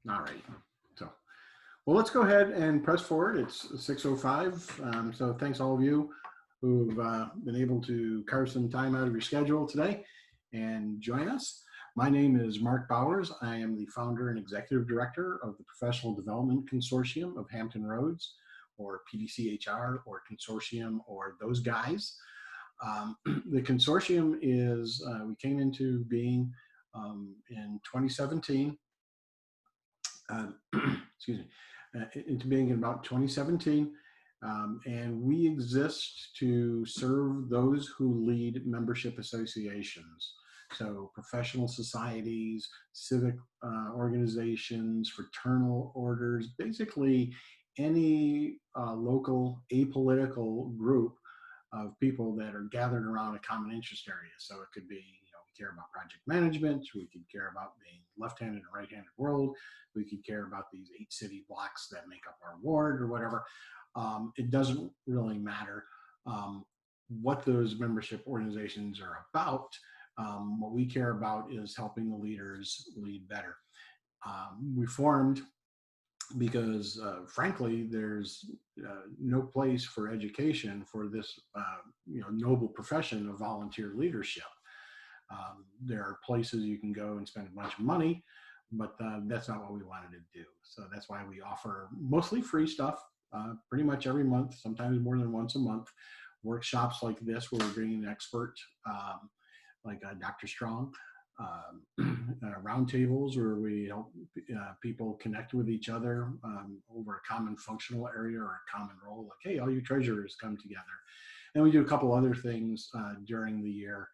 All right. So, well, let's go ahead and press forward. It's 6:05. So thanks all of you who've been able to carve some time out of your schedule today and join us. My name is Mark Bowers. I am the founder and executive director of the Professional Development Consortium of Hampton Roads, or PDCHR, or Consortium, or those guys. The consortium is, we came into being in 2017. Excuse me, into being in about 2017. And we exist to serve those who lead membership associations. So professional societies, civic organizations, fraternal orders, basically any local apolitical group of people that are gathered around a common interest area. So it could be, we care about project management, we could care about being left-handed and right-handed world, we could care about these 8 city blocks that make up our ward or whatever. It doesn't really matter what those membership organizations are about. What we care about is helping the leaders lead better. We formed because frankly, there's no place for education for this noble profession of volunteer leadership. There are places you can go and spend a bunch of money, but that's not what we wanted to do. So that's why we offer mostly free stuff, pretty much every month, sometimes more than once a month. Workshops like this where we're bringing an expert like Dr. Strong, roundtables where we help people connect with each other over a common functional area or a common role, like, hey, all you treasurers come together. And we do a couple other things during the year,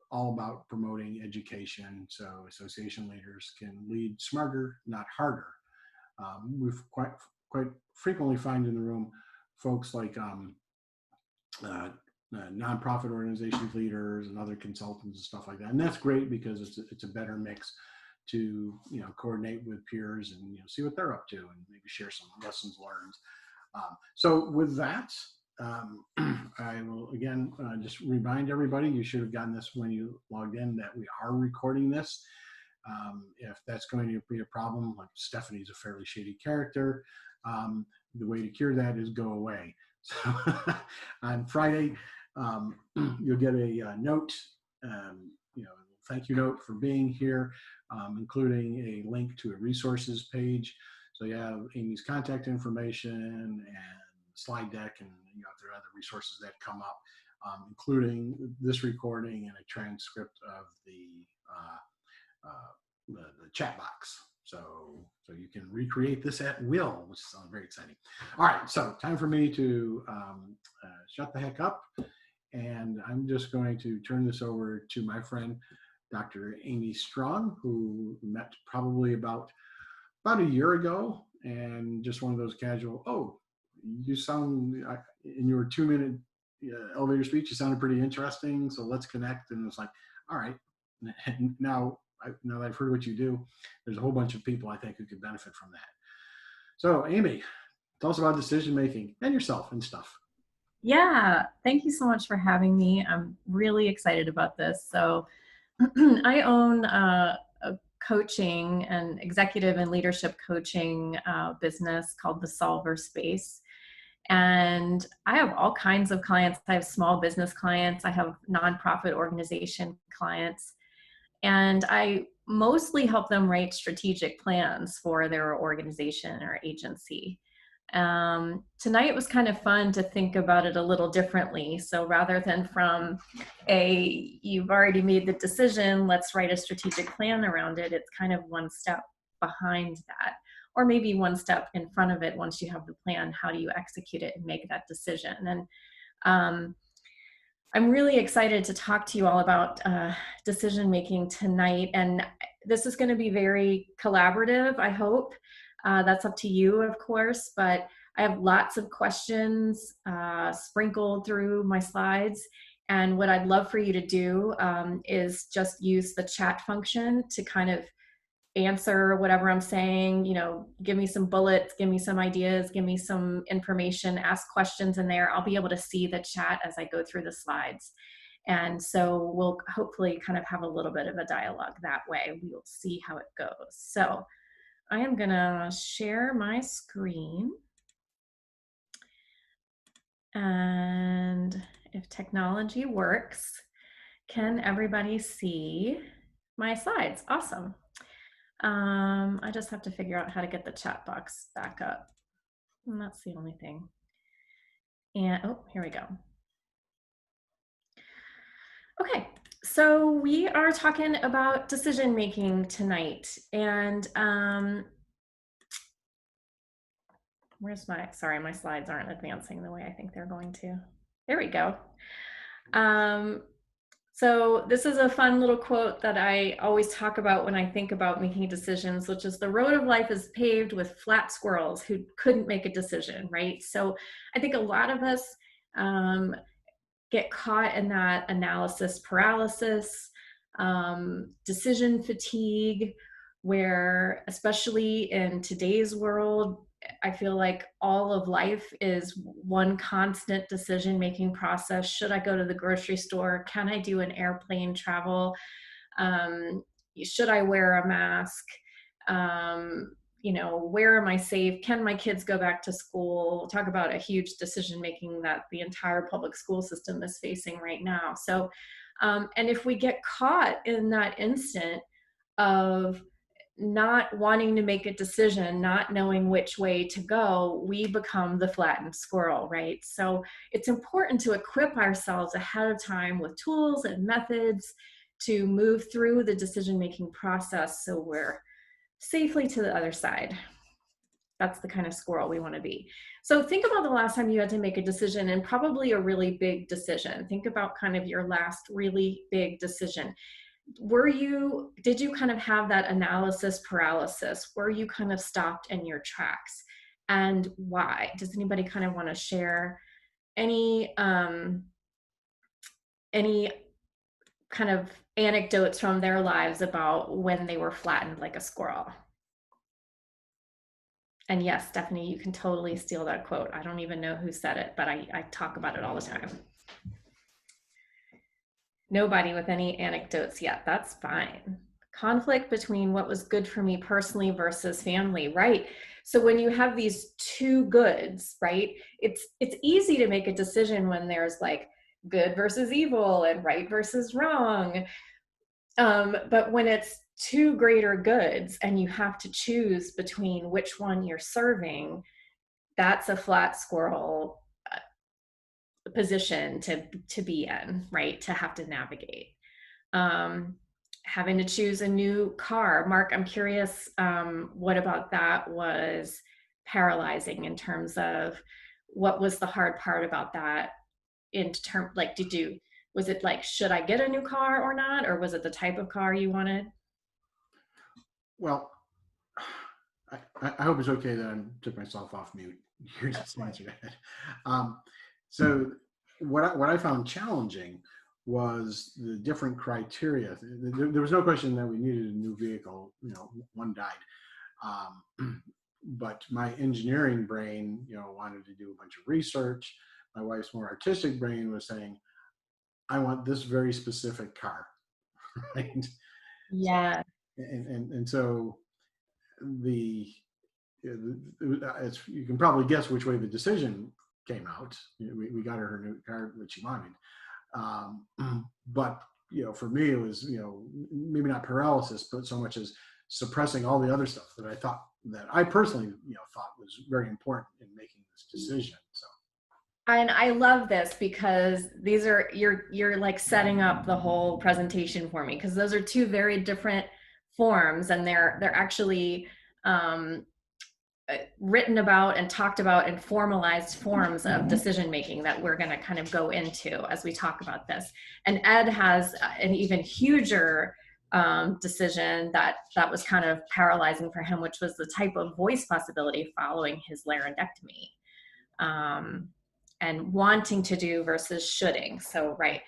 all about promoting education so association leaders can lead smarter, not harder. We've quite frequently find in the room folks like nonprofit organizations leaders and other consultants and stuff like that, and that's great because it's a better mix to coordinate with peers and see what they're up to and maybe share some lessons learned. So with that, I will again just remind everybody, you should have gotten this when you logged in, that we are recording this. If that's going to be a problem, like Stephanie's a fairly shady character, the way to cure that is go away. So on Friday, you'll get a note, thank you note for being here, including a link to a resources page. So you have Amy's contact information and slide deck, and if there are other resources that come up, including this recording and a transcript of the chat box. So you can recreate this at will, which sounds very exciting. All right, so time for me to shut the heck up. And I'm just going to turn this over to my friend, Dr. Amy Strong, who met probably about a year ago, and just one of those casual, oh, you sound, in your 2-minute elevator speech, you sounded pretty interesting, so let's connect. And it's like, all right, now that I've heard what you do, there's a whole bunch of people I think who could benefit from that. So Amy, tell us about decision making and yourself and stuff. Yeah, thank you so much for having me. I'm really excited about this. So I own a coaching and executive and leadership coaching business called the Solver Space. And I have all kinds of clients. I have small business clients. I have nonprofit organization clients. And I mostly help them write strategic plans for their organization or agency. Tonight was kind of fun to think about it a little differently. So rather than from you've already made the decision, let's write a strategic plan around it, it's kind of one step behind that, or maybe one step in front of it. Once you have the plan, how do you execute it and make that decision? And I'm really excited to talk to you all about decision making tonight. And this is going to be very collaborative, I hope. That's up to you, of course, but I have lots of questions sprinkled through my slides. And what I'd love for you to do is just use the chat function to kind of answer whatever I'm saying. Give me some bullets, give me some ideas, give me some information, ask questions in there. I'll be able to see the chat as I go through the slides. And so we'll hopefully kind of have a little bit of a dialogue that way. We'll see how it goes. So I am gonna share my screen. And if technology works, can everybody see my slides? Awesome. I just have to figure out how to get the chat box back up. And that's the only thing. And oh, here we go. Okay, so we are talking about decision making tonight. And where's my, sorry, my slides aren't advancing the way I think they're going to. There we go. So this is a fun little quote that I always talk about when I think about making decisions, which is the road of life is paved with flat squirrels who couldn't make a decision, right? So I think a lot of us get caught in that analysis paralysis, decision fatigue, where especially in today's world, I feel like all of life is one constant decision making process. Should I go to the grocery store? Can I do an airplane travel? Should I wear a mask? You know, where am I safe? Can my kids go back to school? We'll talk about a huge decision making that the entire public school system is facing right now. So, and if we get caught in that instant of not wanting to make a decision, not knowing which way to go, we become the flattened squirrel, right? So it's important to equip ourselves ahead of time with tools and methods to move through the decision-making process so we're safely to the other side. That's the kind of squirrel we want to be. So think about the last time you had to make a decision, and probably a really big decision. Think about kind of your last really big decision. Did you kind of have that analysis paralysis? Were you kind of stopped in your tracks? And why? Does anybody kind of want to share any kind of anecdotes from their lives about when they were flattened like a squirrel? And yes, Stephanie, you can totally steal that quote. I don't even know who said it, but I talk about it all the time. Nobody with any anecdotes yet. That's fine. Conflict between what was good for me personally versus family, right? So when you have these two goods, right, it's easy to make a decision when there's like good versus evil and right versus wrong. But when it's two greater goods and you have to choose between which one you're serving, that's a flat squirrel position to be in, right? To have to navigate. Having to choose a new car. Mark, I'm curious, what about that was paralyzing in terms of what was the hard part about that in terms, like, was it like, should I get a new car or not? Or was it the type of car you wanted? Well, I hope it's okay that I took myself off mute. You're just answering that. So what I found challenging was the different criteria. There was no question that we needed a new vehicle. You know, one died, but my engineering brain, you know, wanted to do a bunch of research. My wife's more artistic brain was saying, "I want this very specific car," right? Yeah. And so the you can probably guess which way the decision came out. We got her new car that she wanted, but you know, for me it was, you know, maybe not paralysis, but so much as suppressing all the other stuff that I thought, that I personally, you know, thought was very important in making this decision. So. And I love this because these are, you're like setting up the whole presentation for me, because those are two very different forms, and they're actually written about and talked about in formalized forms of decision making that we're going to kind of go into as we talk about this. And Ed has an even huger decision that was kind of paralyzing for him, which was the type of voice possibility following his laryngectomy. And wanting to do versus shoulding. So, right.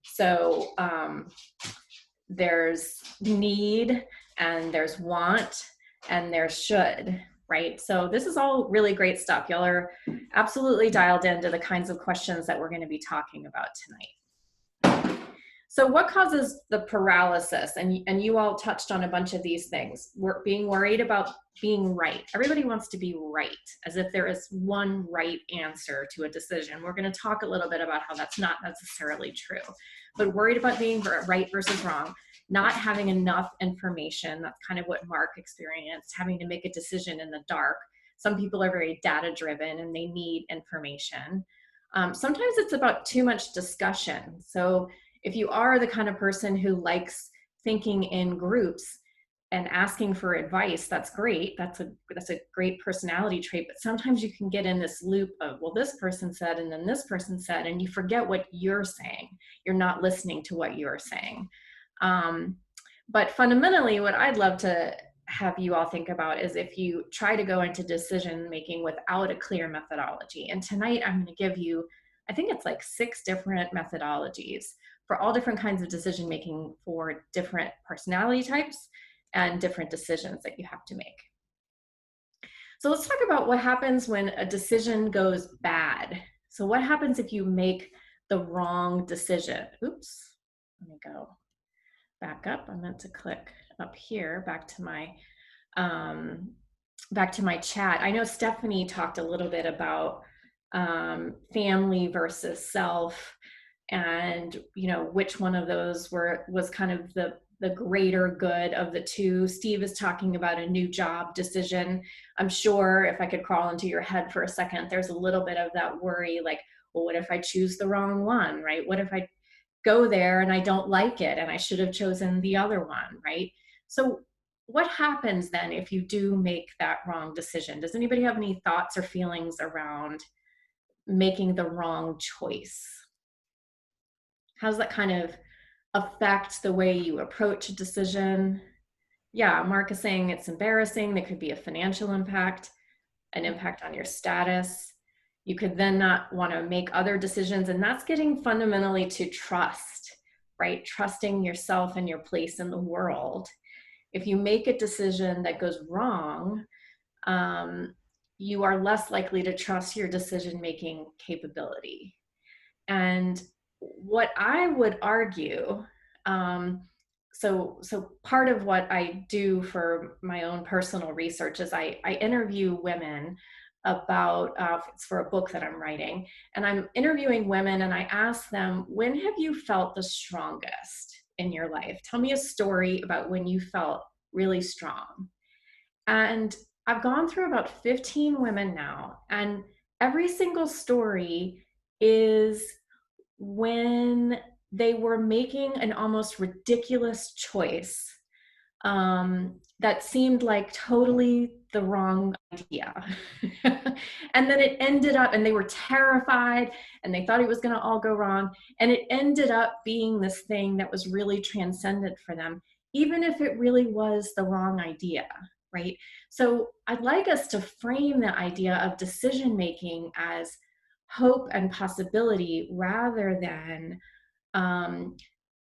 So there's need and there's want and there's should, right? So this is all really great stuff. Y'all are absolutely dialed into the kinds of questions that we're going to be talking about tonight. So what causes the paralysis? And you all touched on a bunch of these things. We're being worried about being right. Everybody wants to be right, as if there is one right answer to a decision. We're going to talk a little bit about how that's not necessarily true. But worried about being right versus wrong, not having enough information. That's kind of what Mark experienced, having to make a decision in the dark. Some people are very data driven and they need information. Sometimes it's about too much discussion. So if you are the kind of person who likes thinking in groups and asking for advice, that's great. That's a great personality trait. But sometimes you can get in this loop of, well, this person said, and then this person said, and you forget what you're saying. You're not listening to what you're saying. But fundamentally, what I'd love to have you all think about is if you try to go into decision making without a clear methodology. And tonight I'm going to give you, I think it's like 6 different methodologies for all different kinds of decision making for different personality types and different decisions that you have to make. So let's talk about what happens when a decision goes bad. So what happens if you make the wrong decision? Oops, let me go back up. I meant to click up here, back to my chat. I know Stephanie talked a little bit about family versus self, and which one of those was kind of the greater good of the two. Steve is talking about a new job decision. I'm sure if I could crawl into your head for a second, there's a little bit of that worry, like, well, what if I choose the wrong one, right? What if I go there and I don't like it and I should have chosen the other one, right? So what happens then if you do make that wrong decision? Does anybody have any thoughts or feelings around making the wrong choice? How does that kind of affect the way you approach a decision? Yeah, Mark is saying it's embarrassing. There could be a financial impact, an impact on your status. You could then not want to make other decisions, and that's getting fundamentally to trust, right? Trusting yourself and your place in the world. If you make a decision that goes wrong, you are less likely to trust your decision-making capability. And what I would argue, so part of what I do for my own personal research is I interview women about, it's for a book that I'm writing, and I'm interviewing women and I ask them, when have you felt the strongest in your life? Tell me a story about when you felt really strong. And I've gone through about 15 women now, and every single story is when they were making an almost ridiculous choice that seemed like totally the wrong idea. And then it ended up, and they were terrified and they thought it was going to all go wrong. And it ended up being this thing that was really transcendent for them, even if it really was the wrong idea, right? So I'd like us to frame the idea of decision making as hope and possibility rather than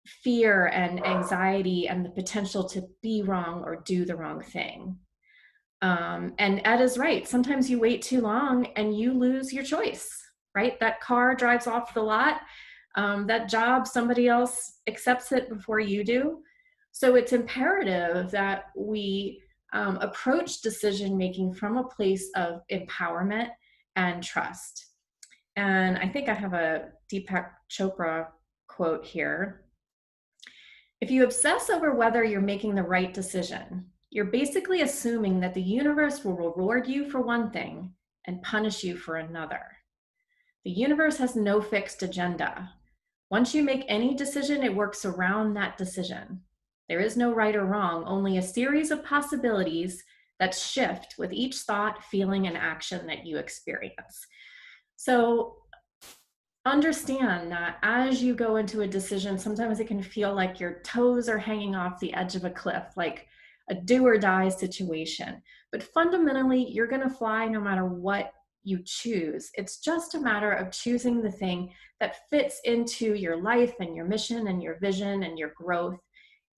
fear and anxiety and the potential to be wrong or do the wrong thing. And Ed is right. Sometimes you wait too long and you lose your choice, right? That car drives off the lot. That job, somebody else accepts it before you do. So it's imperative that we approach decision making from a place of empowerment and trust. And I think I have a Deepak Chopra quote here. If you obsess over whether you're making the right decision, you're basically assuming that the universe will reward you for one thing and punish you for another. The universe has no fixed agenda. Once you make any decision, it works around that decision. There is no right or wrong, only a series of possibilities that shift with each thought, feeling, and action that you experience. So understand that as you go into a decision, sometimes it can feel like your toes are hanging off the edge of a cliff, like a do or die situation. But fundamentally, you're going to fly no matter what you choose. It's just a matter of choosing the thing that fits into your life and your mission and your vision and your growth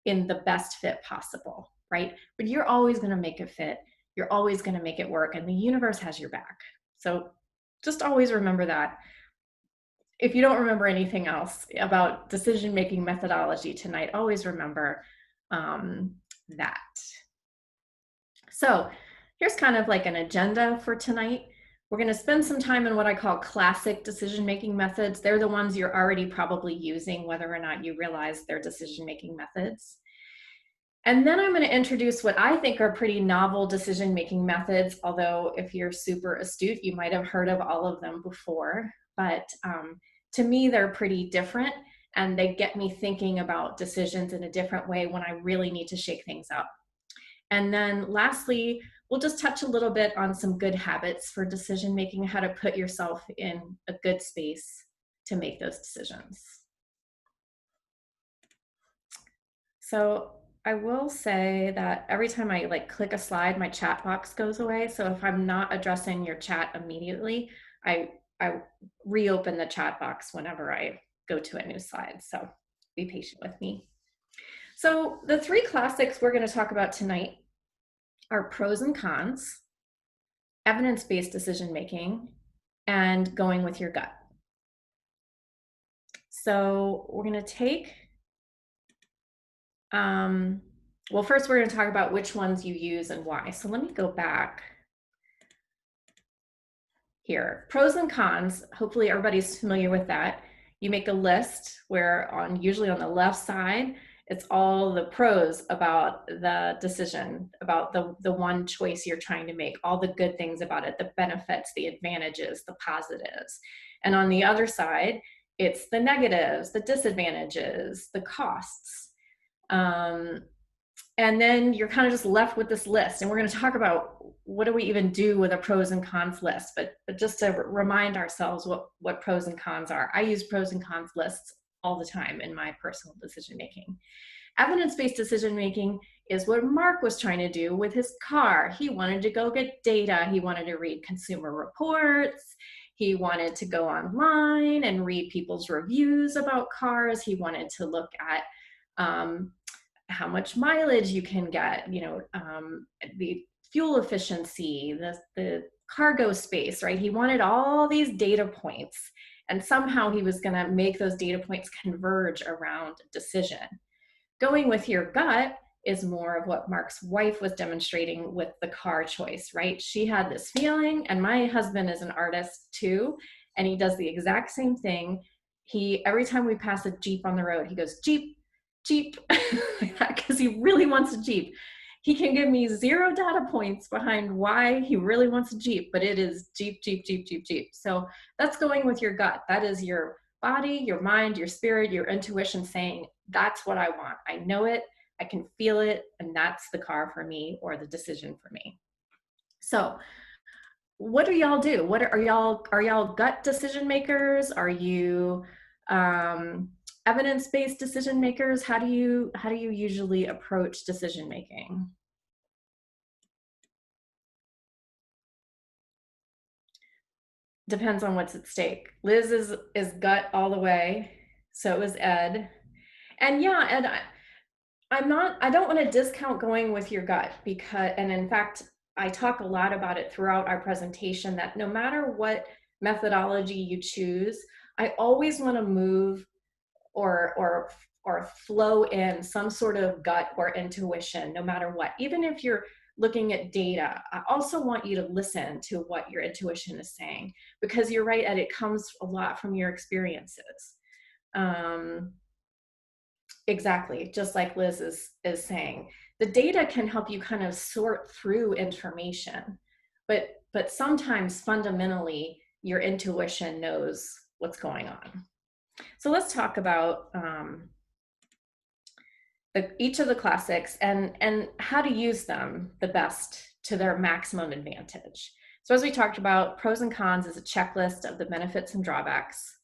in the best fit possible, right? But you're always going to make it fit. You're always going to make it work, and the universe has your back. So just always remember that. if you don't remember anything else about decision-making methodology tonight, always remember that. So here's kind of like an agenda for tonight. We're going to spend some time in what I call classic decision-making methods. They're the ones you're already probably using, whether or not you realize they're decision-making methods. And then I'm going to introduce what I think are pretty novel decision-making methods, although if you're super astute, you might have heard of all of them before. But to me, they're pretty different, and they get me thinking about decisions in a different way when I really need to shake things up. And then lastly, we'll just touch a little bit on some good habits for decision-making, how to put yourself in a good space to make those decisions. So I will say that every time I click a slide, my chat box goes away. So if I'm not addressing your chat immediately, I reopen the chat box whenever I go to a new slide. So be patient with me. So the three classics we're going to talk about tonight are pros and cons, evidence-based decision-making, and going with your gut. So we're going to take well, first we're going to talk about which ones you use and why. So let me go back here. Pros and cons, hopefully everybody's familiar with that. You make a list where usually on the left side, it's all the pros about the decision, about the one choice you're trying to make, all the good things about it, the benefits, the advantages, the positives. And on the other side, it's the negatives, the disadvantages, the costs. And then you're kind of just left with this list. And we're going to talk about what do we even do with a pros and cons list, but just to remind ourselves what pros and cons are. I use pros and cons lists all the time in my personal decision-making. Evidence-based decision-making is what Mark was trying to do with his car. He wanted to go get data. He wanted to read consumer reports. He wanted to go online and read people's reviews about cars. He wanted to look at how much mileage you can get, the fuel efficiency, the cargo space, right? He wanted all these data points, and somehow he was going to make those data points converge around a decision. Going with your gut is more of what Mark's wife was demonstrating with the car choice, right? She had this feeling, and my husband is an artist too, and he does the exact same thing. Every time we pass a Jeep on the road, he goes, Jeep, Jeep, because he really wants a Jeep. He can give me 0 data points behind why he really wants a Jeep, but it is Jeep, Jeep, Jeep, Jeep, Jeep. So that's going with your gut. That is your body, your mind, your spirit, your intuition saying, that's what I want. I know it, I can feel it, and that's the car for me or the decision for me. So what do y'all do? Are y'all gut decision makers? Are you evidence-based decision makers? How do you usually approach decision making? Depends on what's at stake. Liz is gut all the way. So is Ed. And yeah, Ed, I don't want to discount going with your gut and in fact, I talk a lot about it throughout our presentation that no matter what methodology you choose, I always want to move or flow in some sort of gut or intuition, no matter what. Even if you're looking at data, I also want you to listen to what your intuition is saying, because you're right, Ed, it comes a lot from your experiences. Exactly, just like Liz is saying. The data can help you kind of sort through information, but sometimes fundamentally your intuition knows what's going on. So let's talk about each of the classics and how to use them the best to their maximum advantage. So as we talked about, pros and cons is a checklist of the benefits and drawbacks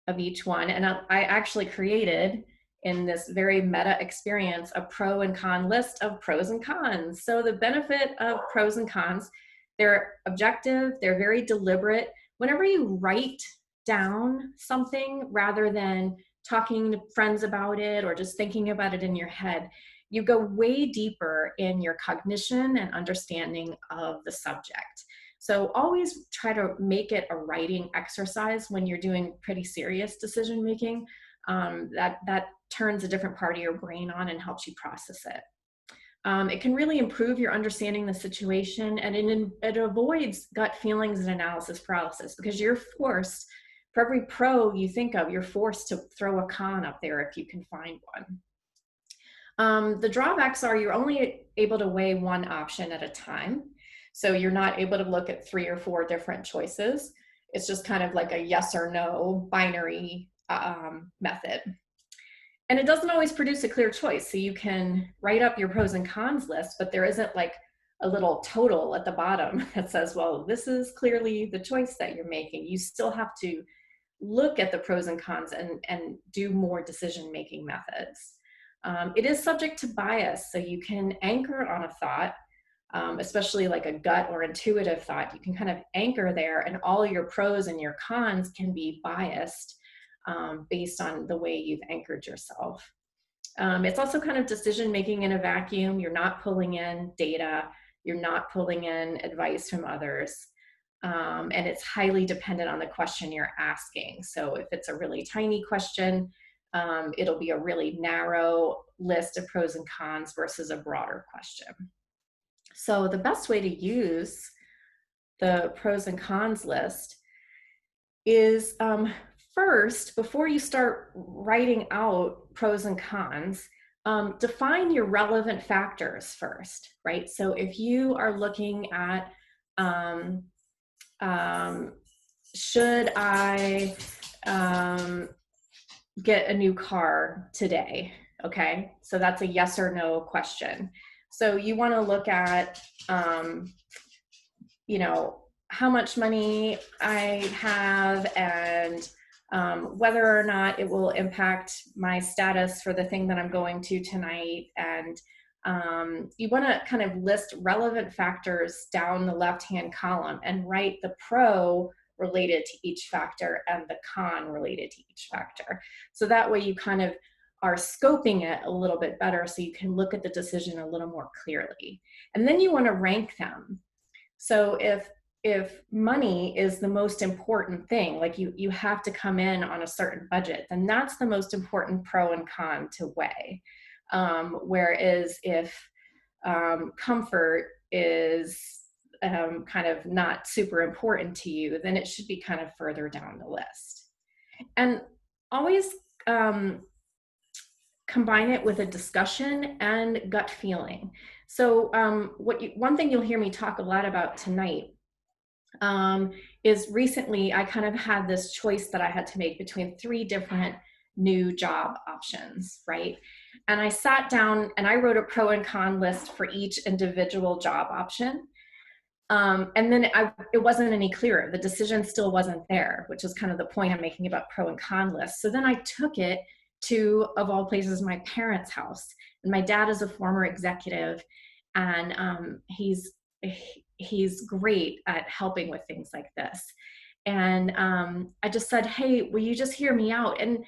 of each one. And I actually created in this very meta experience a pro and con list of pros and cons. So the benefit of pros and cons, they're objective, they're very deliberate. Whenever you write down something rather than talking to friends about it or just thinking about it in your head, you go way deeper in your cognition and understanding of the subject. So always try to make it a writing exercise when you're doing pretty serious decision making. That turns a different part of your brain on and helps you process it. It can really improve your understanding the situation, and it avoids gut feelings and analysis paralysis, because you're forced, for every pro you think of, you're forced to throw a con up there if you can find one. The drawbacks are you're only able to weigh one option at a time. So you're not able to look at 3 or 4 different choices. It's just kind of like a yes or no binary method. And it doesn't always produce a clear choice. So you can write up your pros and cons list, but there isn't like a little total at the bottom that says, well, this is clearly the choice that you're making. You still have to look at the pros and cons and do more decision-making methods. It is subject to bias, so you can anchor on a thought, especially like a gut or intuitive thought. You can kind of anchor there, and all your pros and your cons can be biased based on the way you've anchored yourself. It's also kind of decision making in a vacuum. You're not pulling in data, you're not pulling in advice from others, and it's highly dependent on the question you're asking. So if it's a really tiny question, it'll be a really narrow list of pros and cons versus a broader question. So the best way to use the pros and cons list is first, before you start writing out pros and cons, define your relevant factors first, right? So if you are looking at, should I get a new car today? Okay, so that's a yes or no question. So you want to look at, you know, how much money I have, and whether or not it will impact my status for the thing that I'm going to tonight. And you want to kind of list relevant factors down the left-hand column and write the pro related to each factor and the con related to each factor. So that way you kind of are scoping it a little bit better, so you can look at the decision a little more clearly. And then you want to rank them. So if money is the most important thing, like you have to come in on a certain budget, then that's the most important pro and con to weigh. Whereas if comfort is kind of not super important to you, then it should be kind of further down the list. And always combine it with a discussion and gut feeling. So one thing you'll hear me talk a lot about tonight is recently I kind of had this choice that I had to make between 3 different new job options, right? And I sat down and I wrote a pro and con list for each individual job option. And then it wasn't any clearer. The decision still wasn't there, which is kind of the point I'm making about pro and con lists. So then I took it to, of all places, my parents' house. And my dad is a former executive, and he's great at helping with things like this. And I just said, hey, will you just hear me out? And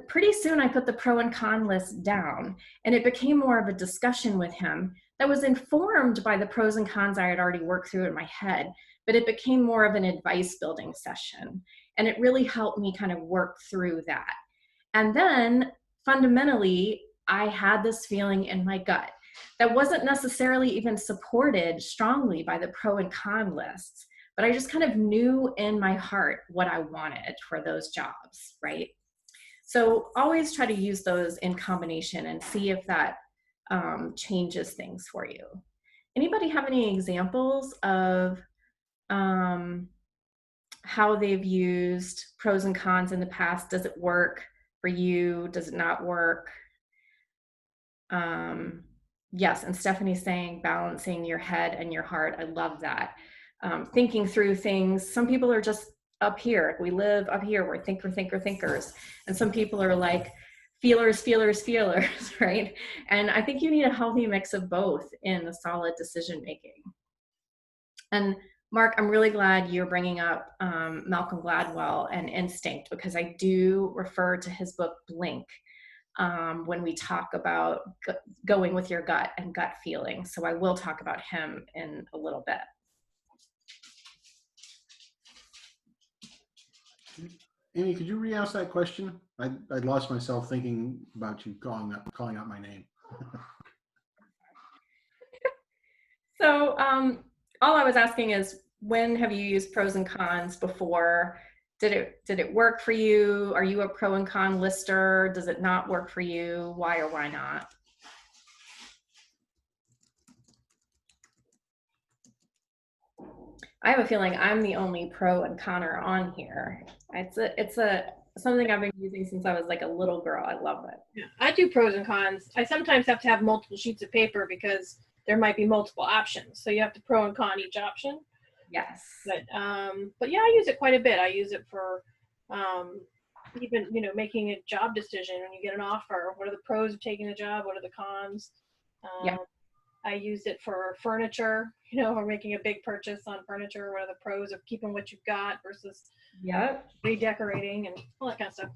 pretty soon I put the pro and con list down, and it became more of a discussion with him that was informed by the pros and cons I had already worked through in my head, but it became more of an advice building session. And it really helped me kind of work through that. And then fundamentally, I had this feeling in my gut that wasn't necessarily even supported strongly by the pro and con lists, but I just kind of knew in my heart what I wanted for those jobs, right? So always try to use those in combination and see if that changes things for you. Anybody have any examples of how they've used pros and cons in the past? Does it work for you? Does it not work? Yes, and Stephanie's saying balancing your head and your heart. I love that. Thinking through things. Some people are just up here. We live up here. We're thinkers. And some people are like feelers, right? And I think you need a healthy mix of both in a solid decision making. And Mark, I'm really glad you're bringing up Malcolm Gladwell and instinct, because I do refer to his book Blink when we talk about going with your gut and gut feeling. So I will talk about him in a little bit. Amy, could you re-ask that question? I lost myself thinking about you calling out my name. So all I was asking is, when have you used pros and cons before? Did it work for you? Are you a pro and con lister? Does it not work for you? Why or why not? I have a feeling I'm the only pro and conner on here. It's something I've been using since I was like a little girl. I love it. Yeah, I do pros and cons. I sometimes have to have multiple sheets of paper because there might be multiple options. So you have to pro and con each option. Yes. But yeah, I use it quite a bit. I use it for even, making a job decision when you get an offer. What are the pros of taking the job? What are the cons? Yeah. I use it for furniture, or making a big purchase on furniture. What are the pros of keeping what you've got versus redecorating and all that kind of stuff.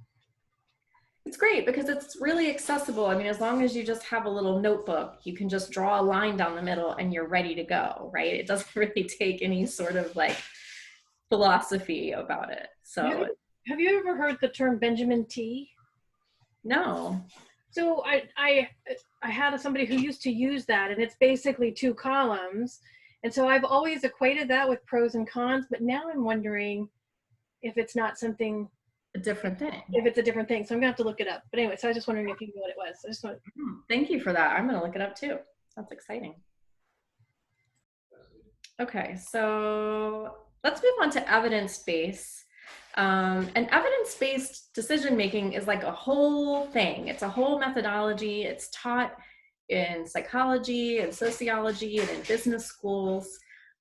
It's great because it's really accessible. I mean, as long as you just have a little notebook, you can just draw a line down the middle and you're ready to go, right? It doesn't really take any sort of like philosophy about it. So have you ever heard the term Benjamin T? No. So I had somebody who used to use that, and it's basically 2 columns. And so I've always equated that with pros and cons, but now I'm wondering if it's not something a different thing. If it's a different thing. So I'm gonna have to look it up. But anyway, so I was just wondering if you knew what it was. Thank you for that. I'm gonna look it up too. That's exciting. Okay, so let's move on to evidence-based. And evidence-based decision-making is like a whole thing. It's a whole methodology. It's taught in psychology and sociology and in business schools.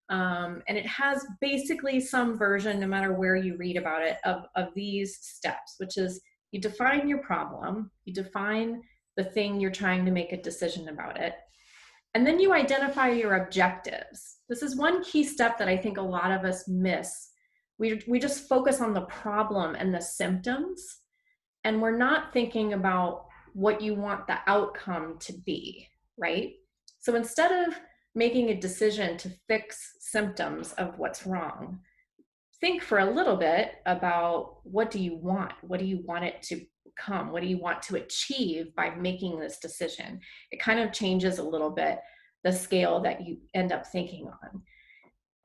And it has basically some version, no matter where you read about it, of these steps, which is you define your problem, you define the thing you're trying to make a decision about it, and then you identify your objectives. This is one key step that I think a lot of us miss. We just focus on the problem and the symptoms, and we're not thinking about what you want the outcome to be, right? So instead of making a decision to fix symptoms of what's wrong, think for a little bit about what do you want? What do you want it to become? What do you want to achieve by making this decision? It kind of changes a little bit the scale that you end up thinking on.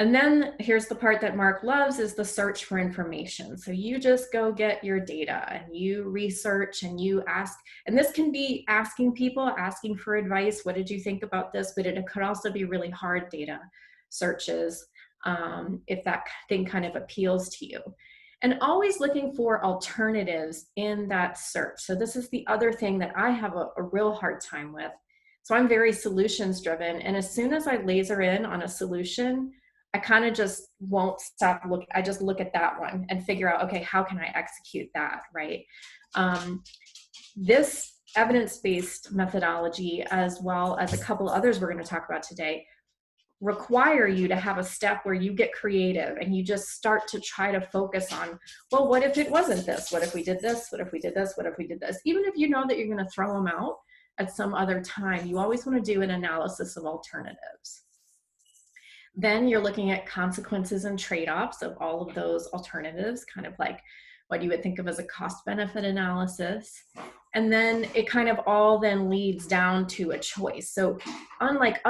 And then here's the part that Mark loves, is the search for information. So you just go get your data and you research and you ask, and this can be asking people, asking for advice. What did you think about this? But it could also be really hard data searches if that thing kind of appeals to you. And always looking for alternatives in that search. So this is the other thing that I have a real hard time with. So I'm very solutions driven. And as soon as I laser in on a solution, I kind of just won't stop looking. I just look at that one and figure out, okay, how can I execute that, right? This evidence-based methodology, as well as a couple others we're going to talk about today, require you to have a step where you get creative and you just start to try to focus on, well, what if it wasn't this? What if we did this? What if we did this? What if we did this? Even if you know that you're going to throw them out at some other time, you always want to do an analysis of alternatives. Then you're looking at consequences and trade-offs of all of those alternatives, kind of like what you would think of as a cost-benefit analysis. And then it kind of all then leads down to a choice. So unlike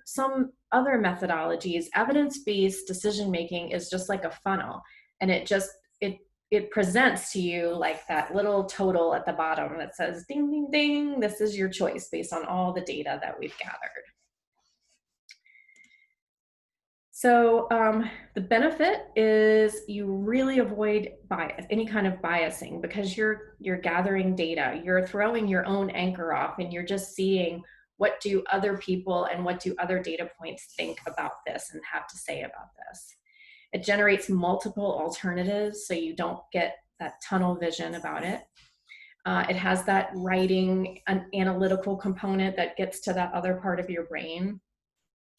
some other methodologies, evidence-based decision-making is just like a funnel. And it presents to you like that little total at the bottom that says, ding, ding, ding, this is your choice based on all the data that we've gathered. So the benefit is you really avoid bias, any kind of biasing, because you're gathering data, you're throwing your own anchor off, and you're just seeing what do other people and what do other data points think about this and have to say about this. It generates multiple alternatives, so you don't get that tunnel vision about it. It has that writing, an analytical component that gets to that other part of your brain.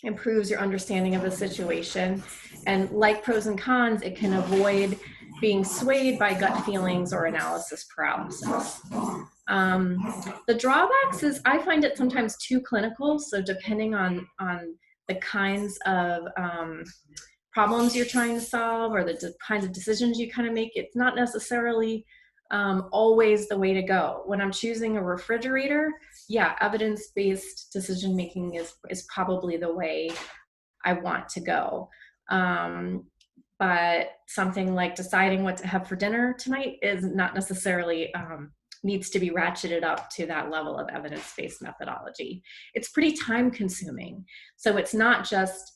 Improves your understanding of the situation, and like pros and cons, it can avoid being swayed by gut feelings or analysis paralysis. The drawbacks is I find it sometimes too clinical, so depending on the kinds of problems you're trying to solve or the kinds of decisions you kind of make, it's not necessarily always the way to go. When I'm choosing a refrigerator, yeah, evidence-based decision making is probably the way I want to go. But something like deciding what to have for dinner tonight is not necessarily needs to be ratcheted up to that level of evidence-based methodology. It's pretty time consuming. So it's not just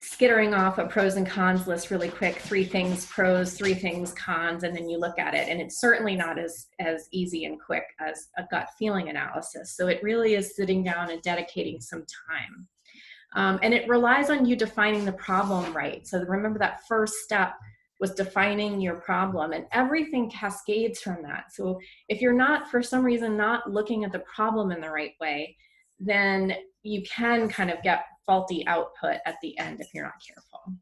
skittering off a pros and cons list really quick, 3 things pros, 3 things cons, and then you look at it. And it's certainly not as easy and quick as a gut feeling analysis. So it really is sitting down and dedicating some time. And it relies on you defining the problem right. So remember that first step was defining your problem, and everything cascades from that. So if you're not, for some reason, not looking at the problem in the right way, then you can kind of get faulty output at the end if you're not careful.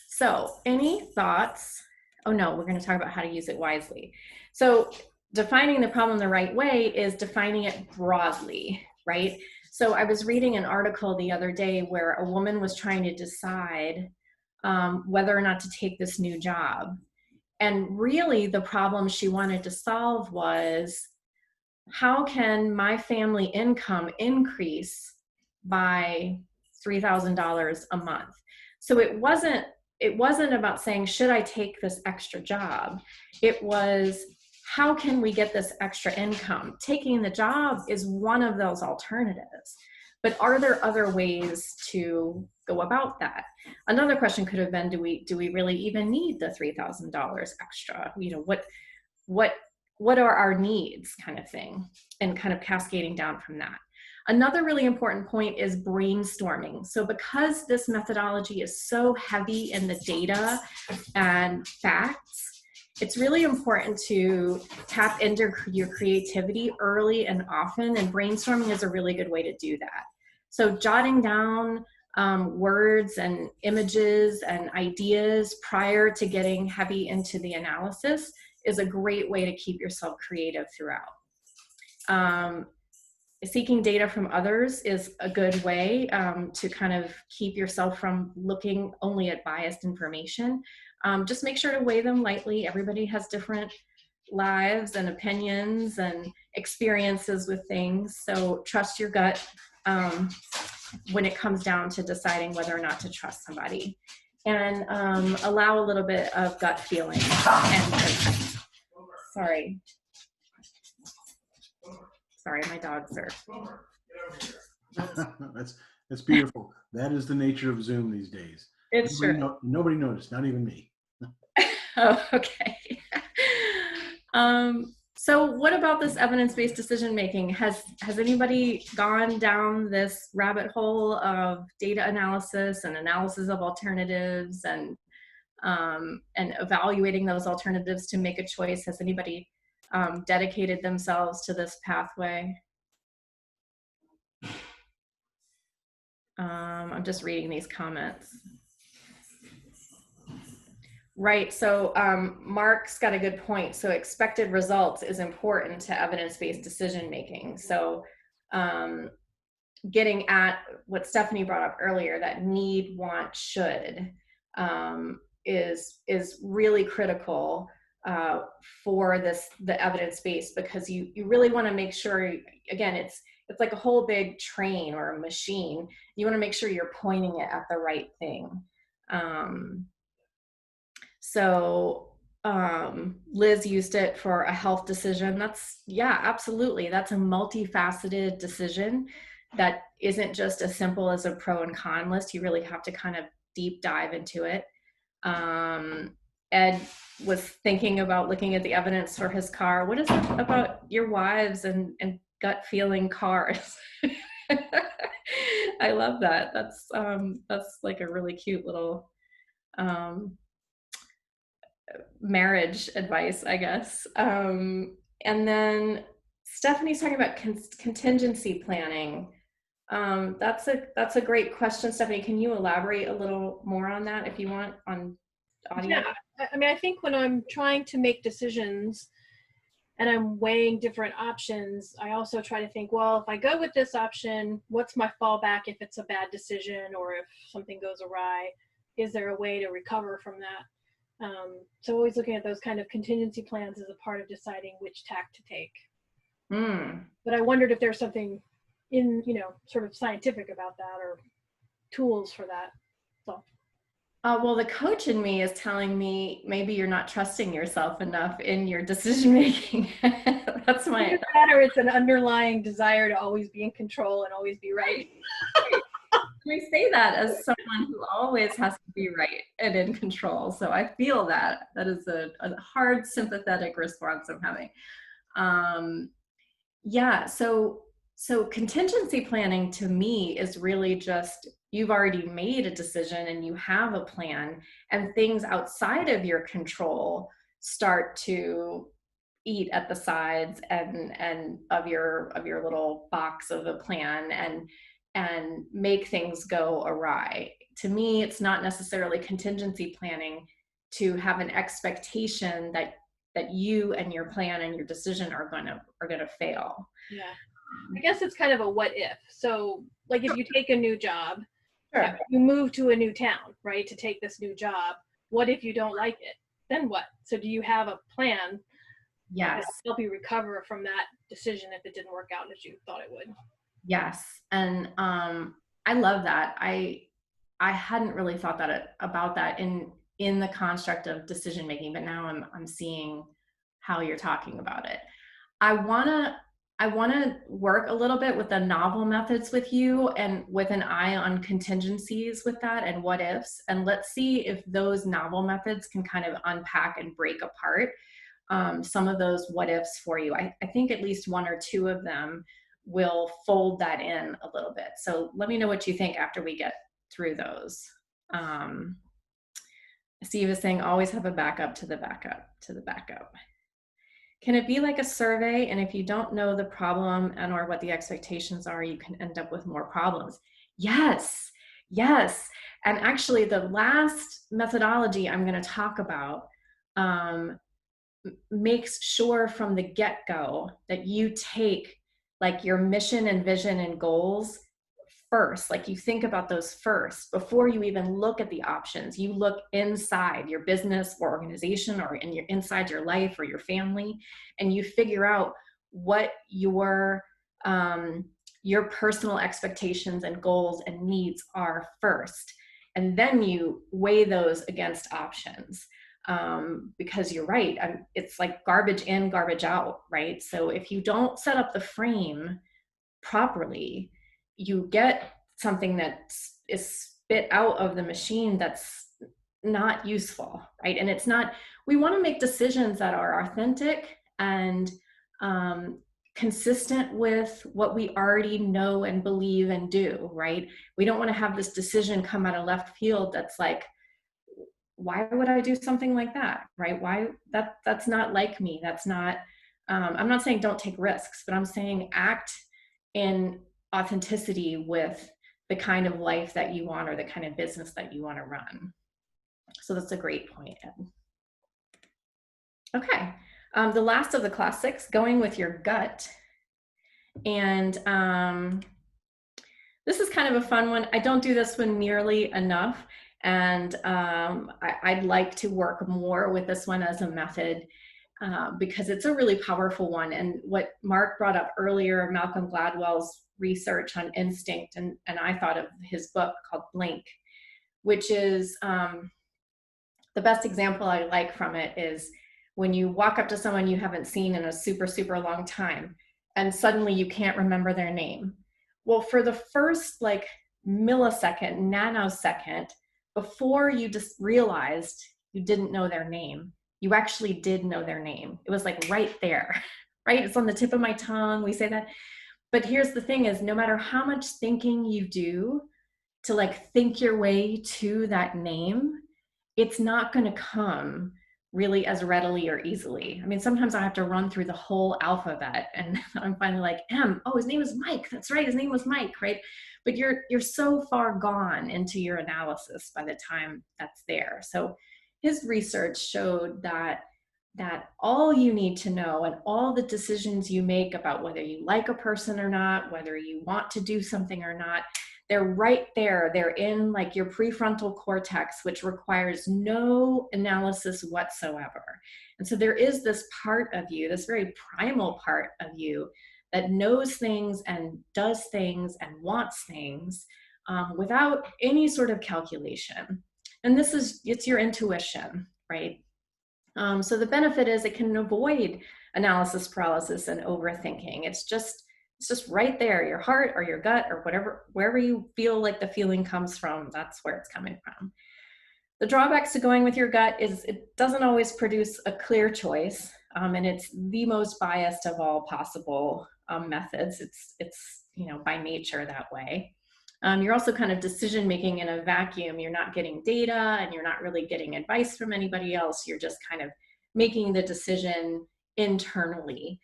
So any thoughts? Oh no, we're going to talk about how to use it wisely. So defining the problem the right way is defining it broadly, right? So I was reading an article the other day where a woman was trying to decide whether or not to take this new job. And really the problem she wanted to solve was, how can my family income increase by $3,000 a month? So it wasn't about saying, should I take this extra job? It was, how can we get this extra income? Taking the job is one of those alternatives, but are there other ways to go about that? Another question could have been, do we really even need the $3,000 extra? You know, what are our needs, kind of thing, and kind of cascading down from that. Another really important point is brainstorming. So because this methodology is so heavy in the data and facts, it's really important to tap into your creativity early and often, and brainstorming is a really good way to do that. So jotting down words and images and ideas prior to getting heavy into the analysis is a great way to keep yourself creative throughout. Seeking data from others is a good way to kind of keep yourself from looking only at biased information. Just make sure to weigh them lightly. Everybody has different lives and opinions and experiences with things, so trust your gut when it comes down to deciding whether or not to trust somebody. And allow a little bit of gut feeling. Sorry, my dogs are. That's beautiful. That is the nature of Zoom these days. It's true. Nobody noticed, not even me. Oh, okay. So what about this evidence-based decision making? Has anybody gone down this rabbit hole of data analysis and analysis of alternatives and evaluating those alternatives to make a choice? Has anybody dedicated themselves to this pathway? I'm just reading these comments. Right, so Mark's got a good point. So expected results is important to evidence-based decision making. So getting at what Stephanie brought up earlier, that need, want, should is really critical for the evidence-based, because you really want to make sure, again, it's like a whole big train or a machine. You want to make sure you're pointing it at the right thing. So Liz used it for a health decision. Yeah, absolutely. That's a multifaceted decision that isn't just as simple as a pro and con list. You really have to kind of deep dive into it. Ed was thinking about looking at the evidence for his car. What is it about your wives and gut feeling cars? I love that. That's like a really cute little marriage advice, I guess. And then Stephanie's talking about contingency planning. That's a great question, Stephanie. Can you elaborate a little more on that if you want, on audio? Yeah, I mean, I think when I'm trying to make decisions and I'm weighing different options, I also try to think, well, if I go with this option, what's my fallback if it's a bad decision or if something goes awry? is there a way to recover from that? So always looking at those kind of contingency plans as a part of deciding which tack to take. But I wondered if there's something in, sort of scientific about that, or tools for that. So. Well, the coach in me is telling me maybe you're not trusting yourself enough in your decision making. That's my. Either that, or it's an underlying desire to always be in control and always be right. I say that as someone who always has to be right and in control. So I feel that. That is a hard, sympathetic response I'm having. Yeah, so contingency planning to me is really just, you've already made a decision and you have a plan, and things outside of your control start to eat at the sides and of your little box of a plan and make things go awry. To me, it's not necessarily contingency planning to have an expectation that you and your plan and your decision are gonna fail. Yeah, I guess it's kind of a what if. So like if you take a new job, Sure. you move to a new town, right, to take this new job. What if you don't like it? Then what? So do you have a plan Yes. to help you recover from that decision if it didn't work out as you thought it would? Yes. And I love that. I hadn't really thought about that in the construct of decision making, but now I'm seeing how you're talking about it. I wanna work a little bit with the novel methods with you, and with an eye on contingencies with that and what ifs. And let's see if those novel methods can kind of unpack and break apart some of those what ifs for you. I think at least one or two of them will fold that in a little bit. So let me know what you think after we get through those. Steve is saying always have a backup to the backup to the backup. Can it be like a survey? And if you don't know the problem and or what the expectations are, you can end up with more problems. Yes, yes. And actually the last methodology I'm going to talk about makes sure from the get-go that you take like your mission and vision and goals first. Like you think about those first before you even look at the options. You look inside your business or organization, or inside your life or your family, and you figure out what your personal expectations and goals and needs are first, and then you weigh those against options. Because you're right, it's like garbage in, garbage out, right? So if you don't set up the frame properly, you get something that is spit out of the machine that's not useful, right? And it's not, we want to make decisions that are authentic and consistent with what we already know and believe and do, right? We don't want to have this decision come out of left field that's like, why would I do something like that, right? Why that's not like me. That's not, I'm not saying don't take risks, but I'm saying act in authenticity with the kind of life that you want or the kind of business that you want to run. So that's a great point, Ed. Okay, the last of the classics, going with your gut. And this is kind of a fun one. I don't do this one nearly enough. And I'd like to work more with this one as a method because it's a really powerful one. And what Mark brought up earlier, Malcolm Gladwell's research on instinct, and I thought of his book called Blink, which is the best example I like from it is when you walk up to someone you haven't seen in a super, super long time, and suddenly you can't remember their name. Well, for the first like millisecond, nanosecond, before you just realized you didn't know their name, you actually did know their name. It was like right there, right? It's on the tip of my tongue. We say that. But here's the thing is, no matter how much thinking you do to like think your way to that name, it's not going to come really as readily or easily. I mean, sometimes I have to run through the whole alphabet and I'm finally like, oh, his name is Mike. That's right. His name was Mike, right? But you're so far gone into your analysis by the time that's there. So his research showed that all you need to know and all the decisions you make about whether you like a person or not, whether you want to do something or not, They're right there. They're in like your prefrontal cortex, which requires no analysis whatsoever. And so there is this part of you, this very primal part of you, that knows things and does things and wants things without any sort of calculation. And it's your intuition, right? So the benefit is it can avoid analysis paralysis and overthinking. It's just right there, your heart or your gut or whatever, wherever you feel like the feeling comes from, that's where it's coming from. The drawbacks to going with your gut is it doesn't always produce a clear choice, and it's the most biased of all possible methods. It's by nature that way. You're also kind of decision making in a vacuum. You're not getting data and you're not really getting advice from anybody else. You're just kind of making the decision internally.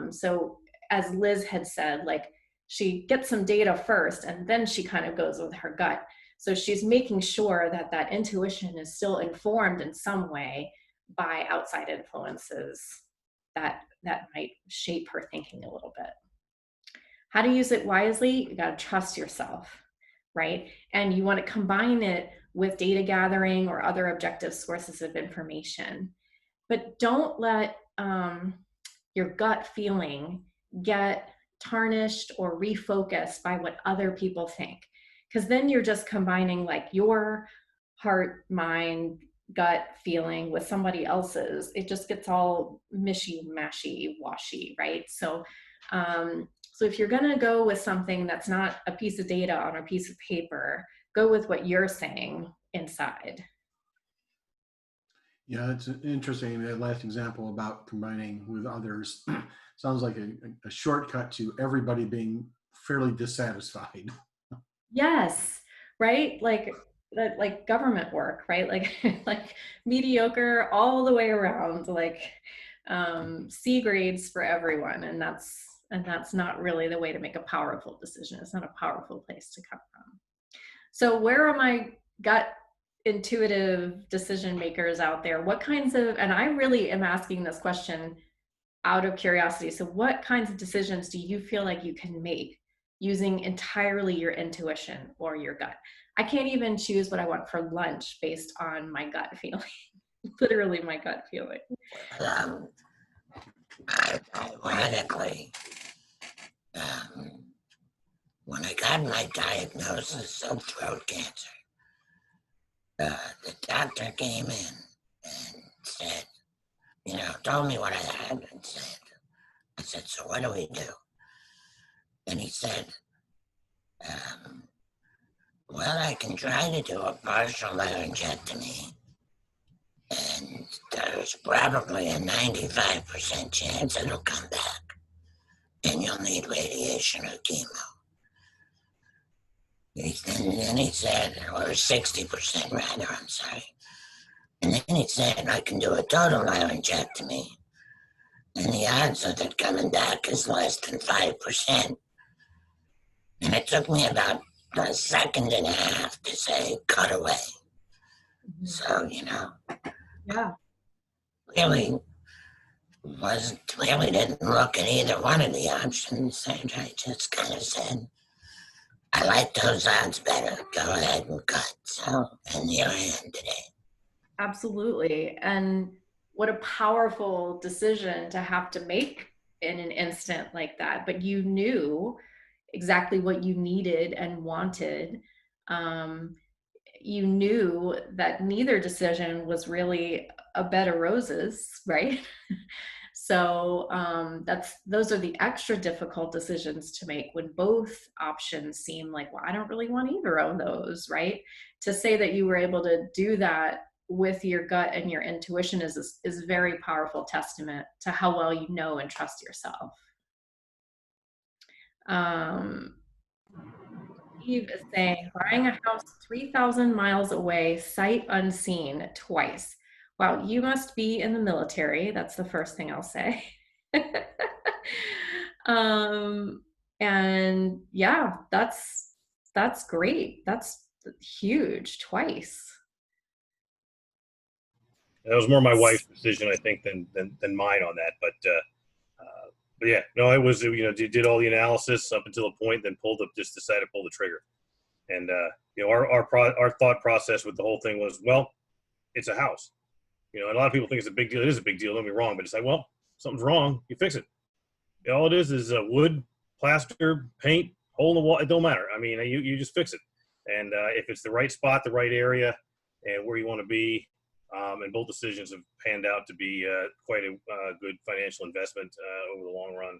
So as Liz had said, like she gets some data first and then she kind of goes with her gut. So she's making sure that that intuition is still informed in some way by outside influences that might shape her thinking a little bit. How to use it wisely? You got to trust yourself, right? And you want to combine it with data gathering or other objective sources of information. But don't let your gut feeling get tarnished or refocused by what other people think. Because then you're just combining like your heart, mind, gut feeling with somebody else's. It just gets all mishy, mashy, washy, right? So if you're going to go with something that's not a piece of data on a piece of paper, go with what you're saying inside. Yeah, it's interesting. That last example about combining with others sounds like a shortcut to everybody being fairly dissatisfied. Yes, right? Like government work, right? Like mediocre all the way around, like C grades for everyone. And that's not really the way to make a powerful decision. It's not a powerful place to come from. So where are my gut intuitive decision makers out there? What kinds of, and I really am asking this question out of curiosity. So what kinds of decisions do you feel like you can make using entirely your intuition or your gut? I can't even choose what I want for lunch based on my gut feeling. Literally my gut feeling. Ironically, when I got my diagnosis of throat cancer, the doctor came in and said, told me what I had and I said, so what do we do? And he said, well, I can try to do a partial laryngectomy, and there's probably a 95% chance it'll come back, and you'll need radiation or chemo. And then he said, or 60% rather, I'm sorry. And then he said, I can do a total laryngectomy, and the odds of it coming back is less than 5%. And it took me about a second and a half to say, cut away. Mm-hmm. So, yeah, really didn't look at either one of the options. And I just kind of said, I like those odds better. Go ahead and cut. So, and here I am today. Absolutely. And what a powerful decision to have to make in an instant like that. But you knew exactly what you needed and wanted. You knew that neither decision was really a bed of roses, right? So those are the extra difficult decisions to make when both options seem like, well, I don't really want either of those, right? To say that you were able to do that with your gut and your intuition is a very powerful testament to how well you know and trust yourself. Eve is saying, buying a house 3,000 miles away, sight unseen, twice. Wow, you must be in the military. That's the first thing I'll say. And yeah, that's great. That's huge, twice. That was more my wife's decision, I think, than mine on that. But yeah, no, it was, did all the analysis up until a point, then decided to pull the trigger. And our thought process with the whole thing was, well, it's a house. And a lot of people think it's a big deal. It is a big deal. Don't be wrong, but it's like, well, something's wrong, you fix it. All it is wood, plaster, paint, hole in the wall. It don't matter. I mean, you just fix it. And if it's the right spot, the right area, and where you want to be, and both decisions have panned out to be quite a good financial investment over the long run.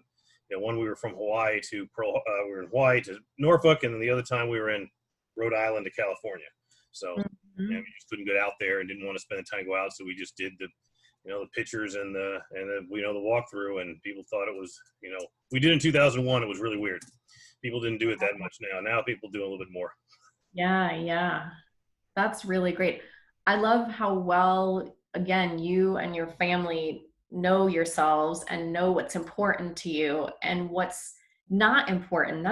One we were from Hawaii to we were in Hawaii to Norfolk, and then the other time we were in Rhode Island to California. So we just couldn't get out there and didn't want to spend the time to go out, so we just did the pictures and the walkthrough, and people thought it was, we did in 2001. It was really weird. People didn't do it that much now. Now people do a little bit more. Yeah. That's really great. I love how well, again, you and your family know yourselves and know what's important to you and what's not important.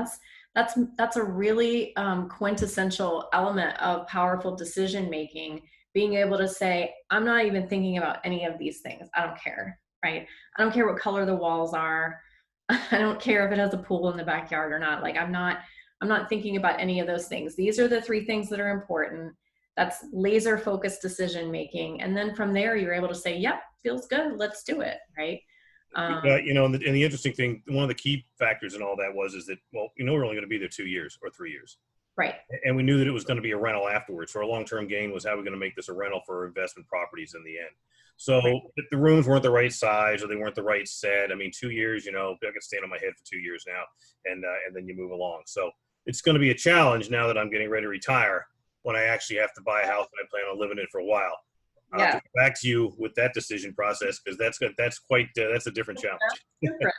That's a really quintessential element of powerful decision making. Being able to say, I'm not even thinking about any of these things. I don't care, right? I don't care what color the walls are. I don't care if it has a pool in the backyard or not. Like I'm not thinking about any of those things. These are the 3 things that are important. That's laser focused decision making. And then from there, you're able to say, yep, feels good. Let's do it. Right. And the interesting thing, one of the key factors in all that is that, well, we're only going to be there 2 years or 3 years. Right. And we knew that it was going to be a rental afterwards. So our long-term gain was how we're going to make this a rental for investment properties in the end. So if the rooms weren't the right size or they weren't the right set, I mean, 2 years, I can stand on my head for 2 years now, and then you move along. So it's going to be a challenge now that I'm getting ready to retire, when I actually have to buy a house and I plan on living in it for a while. I'll have to get back to you with that decision process, because that's a different challenge. Different.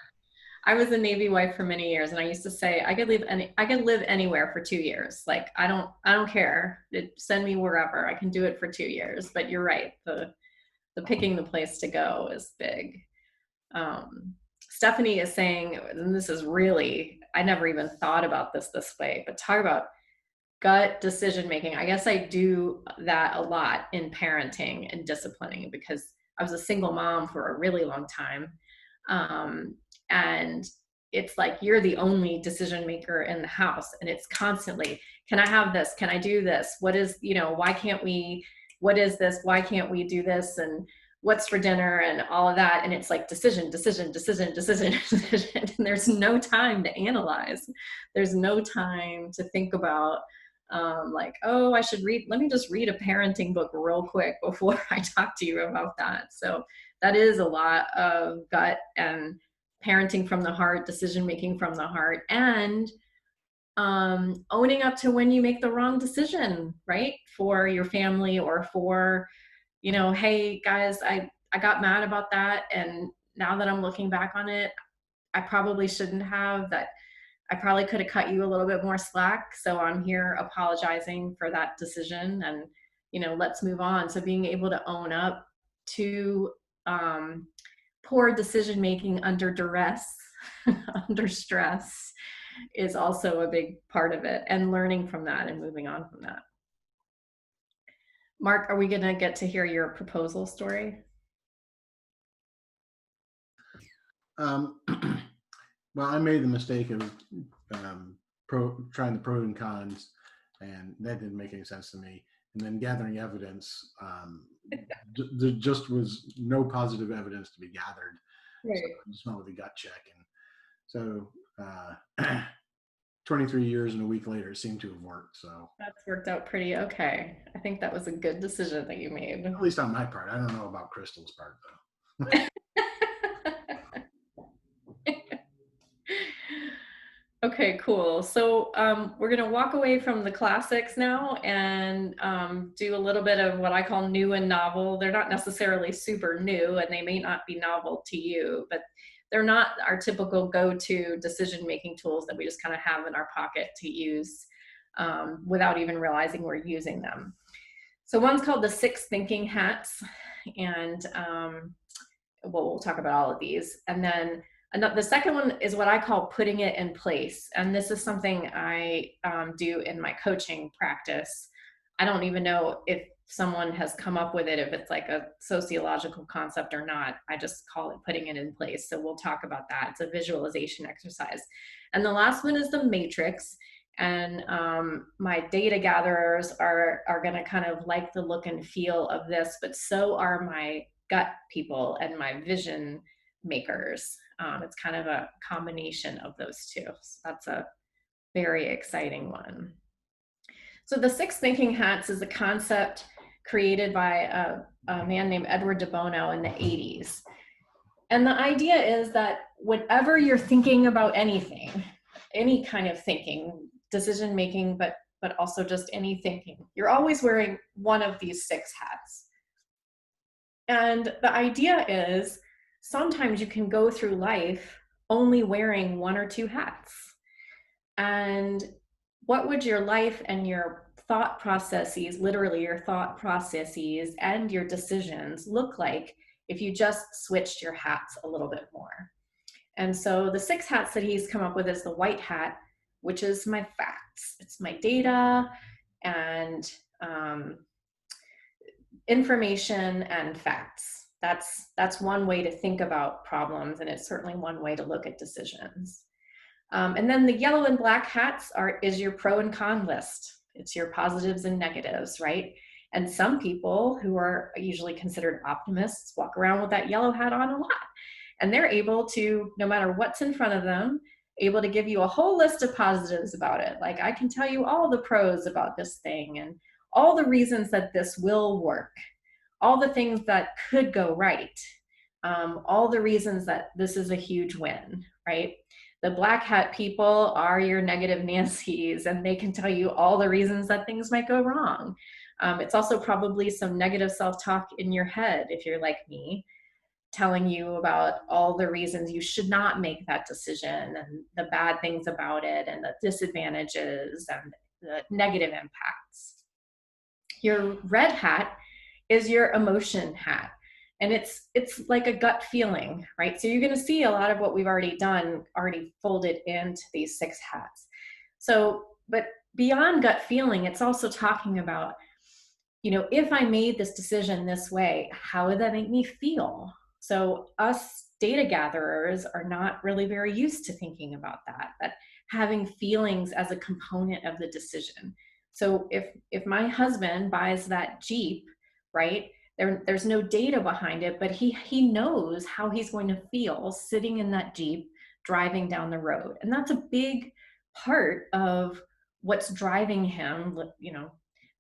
I was a Navy wife for many years, and I used to say I could live anywhere for 2 years. Like I don't care. Send me wherever. I can do it for 2 years. But you're right. The picking the place to go is big. Stephanie is saying, and this is really, I never even thought about this way, but talk about gut decision making. I guess I do that a lot in parenting and disciplining, because I was a single mom for a really long time. And it's like, you're the only decision maker in the house, and it's constantly, can I have this? Can I do this? What is, why can't we, what is this? Why can't we do this? And what's for dinner and all of that. And it's like decision. And there's no time to analyze. There's no time to think about, let me just read a parenting book real quick before I talk to you about that. So that is a lot of gut and parenting from the heart, decision making from the heart, and owning up to when you make the wrong decision, right? For your family, or for, hey guys, I got mad about that, and now that I'm looking back on it, I probably shouldn't have. That I probably could have cut you a little bit more slack. So I'm here apologizing for that decision, and, let's move on. So being able to own up to poor decision-making under duress, under stress, is also a big part of it, and learning from that and moving on from that. Mark, are we going to get to hear your proposal story? Well, I made the mistake of trying the pros and cons, and that didn't make any sense to me. And then gathering evidence, there just was no positive evidence to be gathered. Right. So I just went with a gut check. And so 23 years and a week later, it seemed to have worked. So that's worked out pretty okay. I think that was a good decision that you made. At least on my part. I don't know about Crystal's part, though. Okay, cool. So we're going to walk away from the classics now and do a little bit of what I call new and novel. They're not necessarily super new, and they may not be novel to you, but they're not our typical go-to decision-making tools that we just kind of have in our pocket to use without even realizing we're using them. So one's called the 6 thinking hats, and we'll talk about all of these. And then the second one is what I call putting it in place. And this is something I do in my coaching practice. I don't even know if someone has come up with it, if it's like a sociological concept or not. I just call it putting it in place. So we'll talk about that. It's a visualization exercise. And the last one is the matrix. And my data gatherers are going to kind of like the look and feel of this, but so are my gut people and my vision makers. It's kind of a combination of those two. So that's a very exciting one. So the 6 thinking hats is a concept created by a man named Edward de Bono in the 80s. And the idea is that whenever you're thinking about anything, any kind of thinking, decision making, but also just any thinking, you're always wearing one of these 6 hats. And the idea is sometimes you can go through life only wearing 1 or 2 hats. And what would your life and your thought processes, literally your thought processes and your decisions look like if you just switched your hats a little bit more? And so the 6 hats that he's come up with is the white hat, which is my facts. It's my data and information and facts. That's one way to think about problems, and it's certainly one way to look at decisions. And then the yellow and black hats is your pro and con list. It's your positives and negatives, right? And some people who are usually considered optimists walk around with that yellow hat on a lot. And they're able to, no matter what's in front of them, able to give you a whole list of positives about it. Like, I can tell you all the pros about this thing and all the reasons that this will work, all the things that could go right, all the reasons that this is a huge win, right? The black hat people are your negative Nancy's, and they can tell you all the reasons that things might go wrong. It's also probably some negative self-talk in your head, if you're like me, telling you about all the reasons you should not make that decision and the bad things about it and the disadvantages and the negative impacts. Your red hat is your emotion hat. And it's like a gut feeling, right? So you're going to see a lot of what we've already done already folded into these 6 hats. So, but beyond gut feeling, it's also talking about, you know, if I made this decision this way, how would that make me feel? So us data gatherers are not really very used to thinking about that having feelings as a component of the decision. So if my husband buys that Jeep, right, there's no data behind it, but he knows how he's going to feel sitting in that Jeep driving down the road. And that's a big part of what's driving him, you know,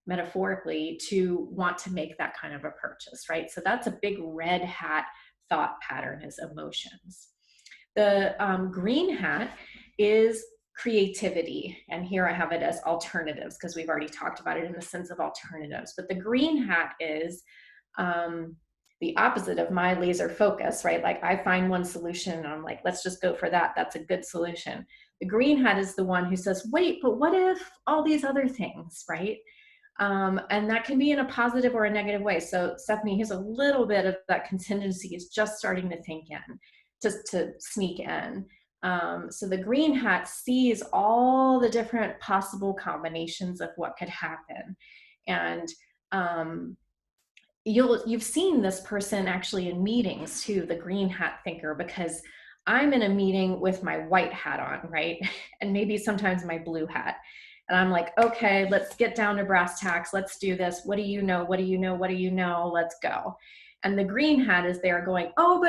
metaphorically, to want to make that kind of a purchase, right? So that's a big red hat thought pattern, is emotions. The green hat is creativity. And here I have it as alternatives, because we've already talked about it in the sense of alternatives. But the green hat is the opposite of my laser focus, right? Like, I find one solution and I'm like, let's just go for that. That's a good solution. The green hat is the one who says, wait, but what if all these other things, right? And that can be in a positive or a negative way. So Stephanie, here's a little bit of that contingency is just starting to think in, to sneak in. So the green hat sees all the different possible combinations of what could happen. And you've seen this person actually in meetings too, the green hat thinker, because I'm in a meeting with my white hat on, right? And maybe sometimes my blue hat. And I'm like, okay, let's get down to brass tacks. Let's do this. What do you know? What do you know? What do you know? Let's go. And the green hat is there going, oh,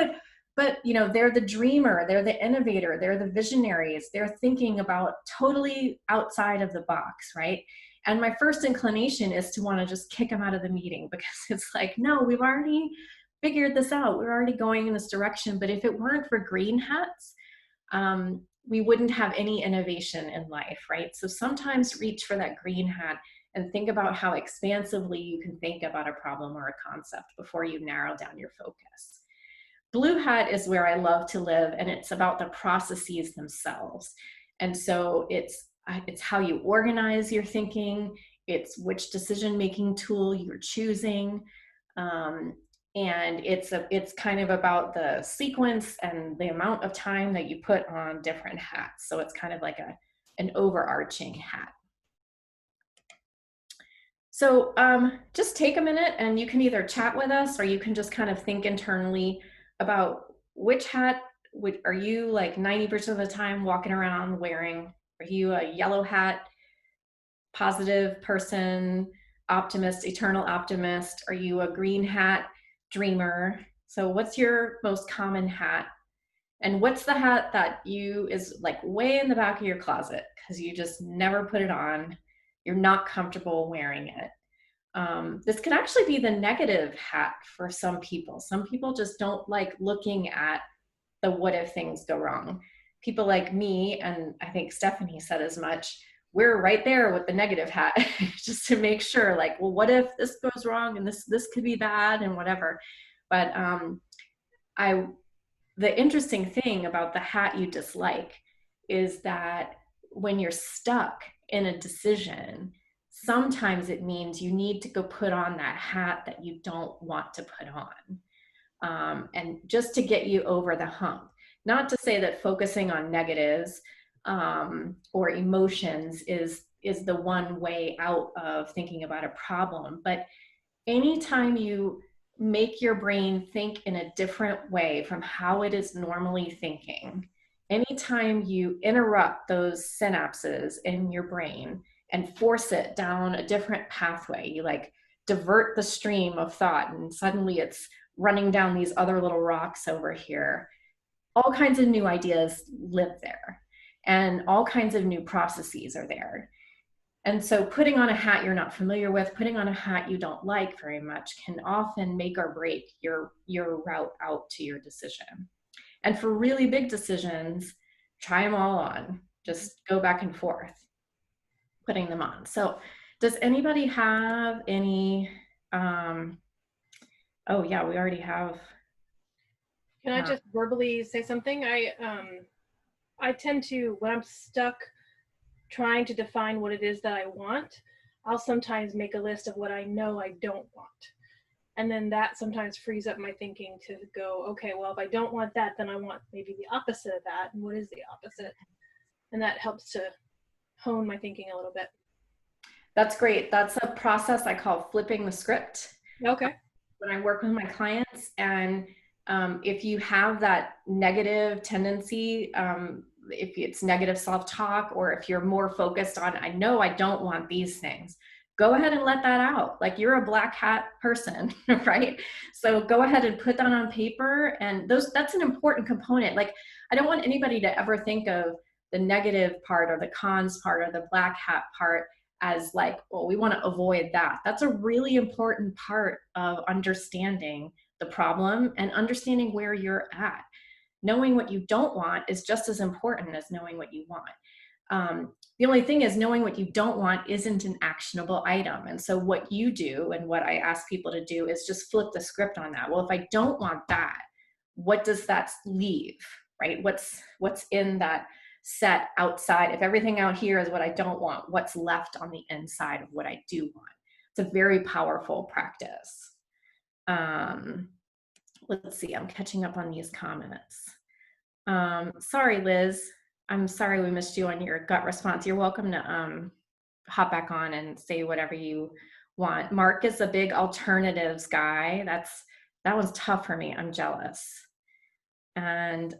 but you know, they're the dreamer, they're the innovator, they're the visionaries. They're thinking about totally outside of the box, right? And my first inclination is to want to just kick them out of the meeting, because it's like, no, we've already figured this out. We're already going in this direction. But if it weren't for green hats, we wouldn't have any innovation in life, right? So sometimes reach for that green hat and think about how expansively you can think about a problem or a concept before you narrow down your focus. Blue hat is where I love to live, and it's about the processes themselves. And so it's how you organize your thinking, it's which decision-making tool you're choosing, and it's kind of about the sequence and the amount of time that you put on different hats. So it's kind of like an overarching hat. So just take a minute and you can either chat with us, or you can just kind of think internally about which hat are you like 90% of the time walking around wearing. Are you a yellow hat positive person, optimist, eternal optimist? Are you a green hat dreamer? So what's your most common hat? And what's the hat that you is like way in the back of your closet because you just never put it on? You're not comfortable wearing it. This can actually be the negative hat for some people. Some people just don't like looking at the what if things go wrong. People like me, and I think Stephanie said as much, we're right there with the negative hat just to make sure, like, well, what if this goes wrong and this could be bad and whatever. But the interesting thing about the hat you dislike is that when you're stuck in a decision, sometimes it means you need to go put on that hat that you don't want to put on. And just to get you over the hump. Not to say that focusing on negatives or emotions is the one way out of thinking about a problem, but anytime you make your brain think in a different way from how it is normally thinking, anytime you interrupt those synapses in your brain and force it down a different pathway, you like divert the stream of thought and suddenly it's running down these other little rocks over here, all kinds of new ideas live there and all kinds of new processes are there. And so putting on a hat you're not familiar with, putting on a hat you don't like very much can often make or break your route out to your decision. And for really big decisions, try them all on. Just go back and forth, putting them on. So does anybody have any, oh yeah, we already have. Can I just verbally say something? I tend to, when I'm stuck trying to define what it is that I want, I'll sometimes make a list of what I know I don't want. And then that sometimes frees up my thinking to go, okay, well, if I don't want that, then I want maybe the opposite of that. And what is the opposite? And that helps to hone my thinking a little bit. That's great. That's a process I call flipping the script. Okay. When I work with my clients, and if you have that negative tendency, if it's negative self-talk, or if you're more focused on, I know I don't want these things, go ahead and let that out. Like, you're a black hat person, right? So go ahead and put that on paper. And that's an important component. Like, I don't want anybody to ever think of the negative part or the cons part or the black hat part as like, well, we want to avoid that. That's a really important part of understanding the problem and understanding where you're at. Knowing what you don't want is just as important as knowing what you want. The only thing is, knowing what you don't want isn't an actionable item. And so what you do, and what I ask people to do, is just flip the script on that. Well, if I don't want that, what does that leave, right? What's in that set outside? If everything out here is what I don't want, what's left on the inside of what I do want? It's a very powerful practice. Let's see, I'm catching up on these comments. Sorry, Liz. I'm sorry we missed you on your gut response. You're welcome to hop back on and say whatever you want. Mark is a big alternatives guy. That one's tough for me. I'm jealous. And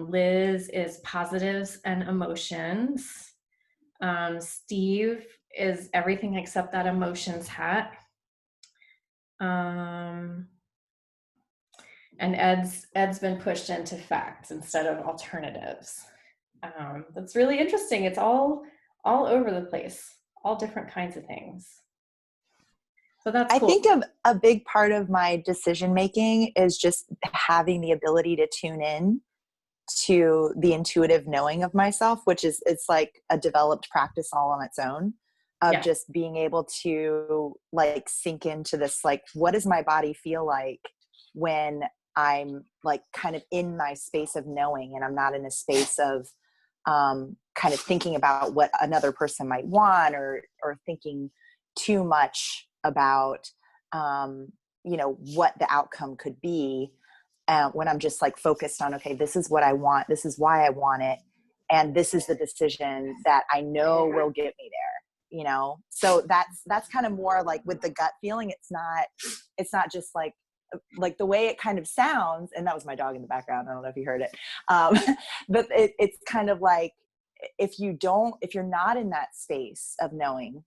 Liz is positives and emotions. Steve is everything except that emotions hat. And Ed's been pushed into facts instead of alternatives. That's really interesting. It's all over the place, all different kinds of things. So that's cool. I think a big part of my decision making is just having the ability to tune in to the intuitive knowing of myself, which is, it's like a developed practice all on its own of just being able to like sink into this, like, what does my body feel like when I'm like kind of in my space of knowing, and I'm not in a space of kind of thinking about what another person might want, or thinking too much about, what the outcome could be. When I'm just like focused on, okay, this is what I want. This is why I want it. And this is the decision that I know will get me there, So that's kind of more like with the gut feeling. It's not just like the way it kind of sounds. And that was my dog in the background. I don't know if you heard it. But it's kind of like, if you're not in that space of knowing,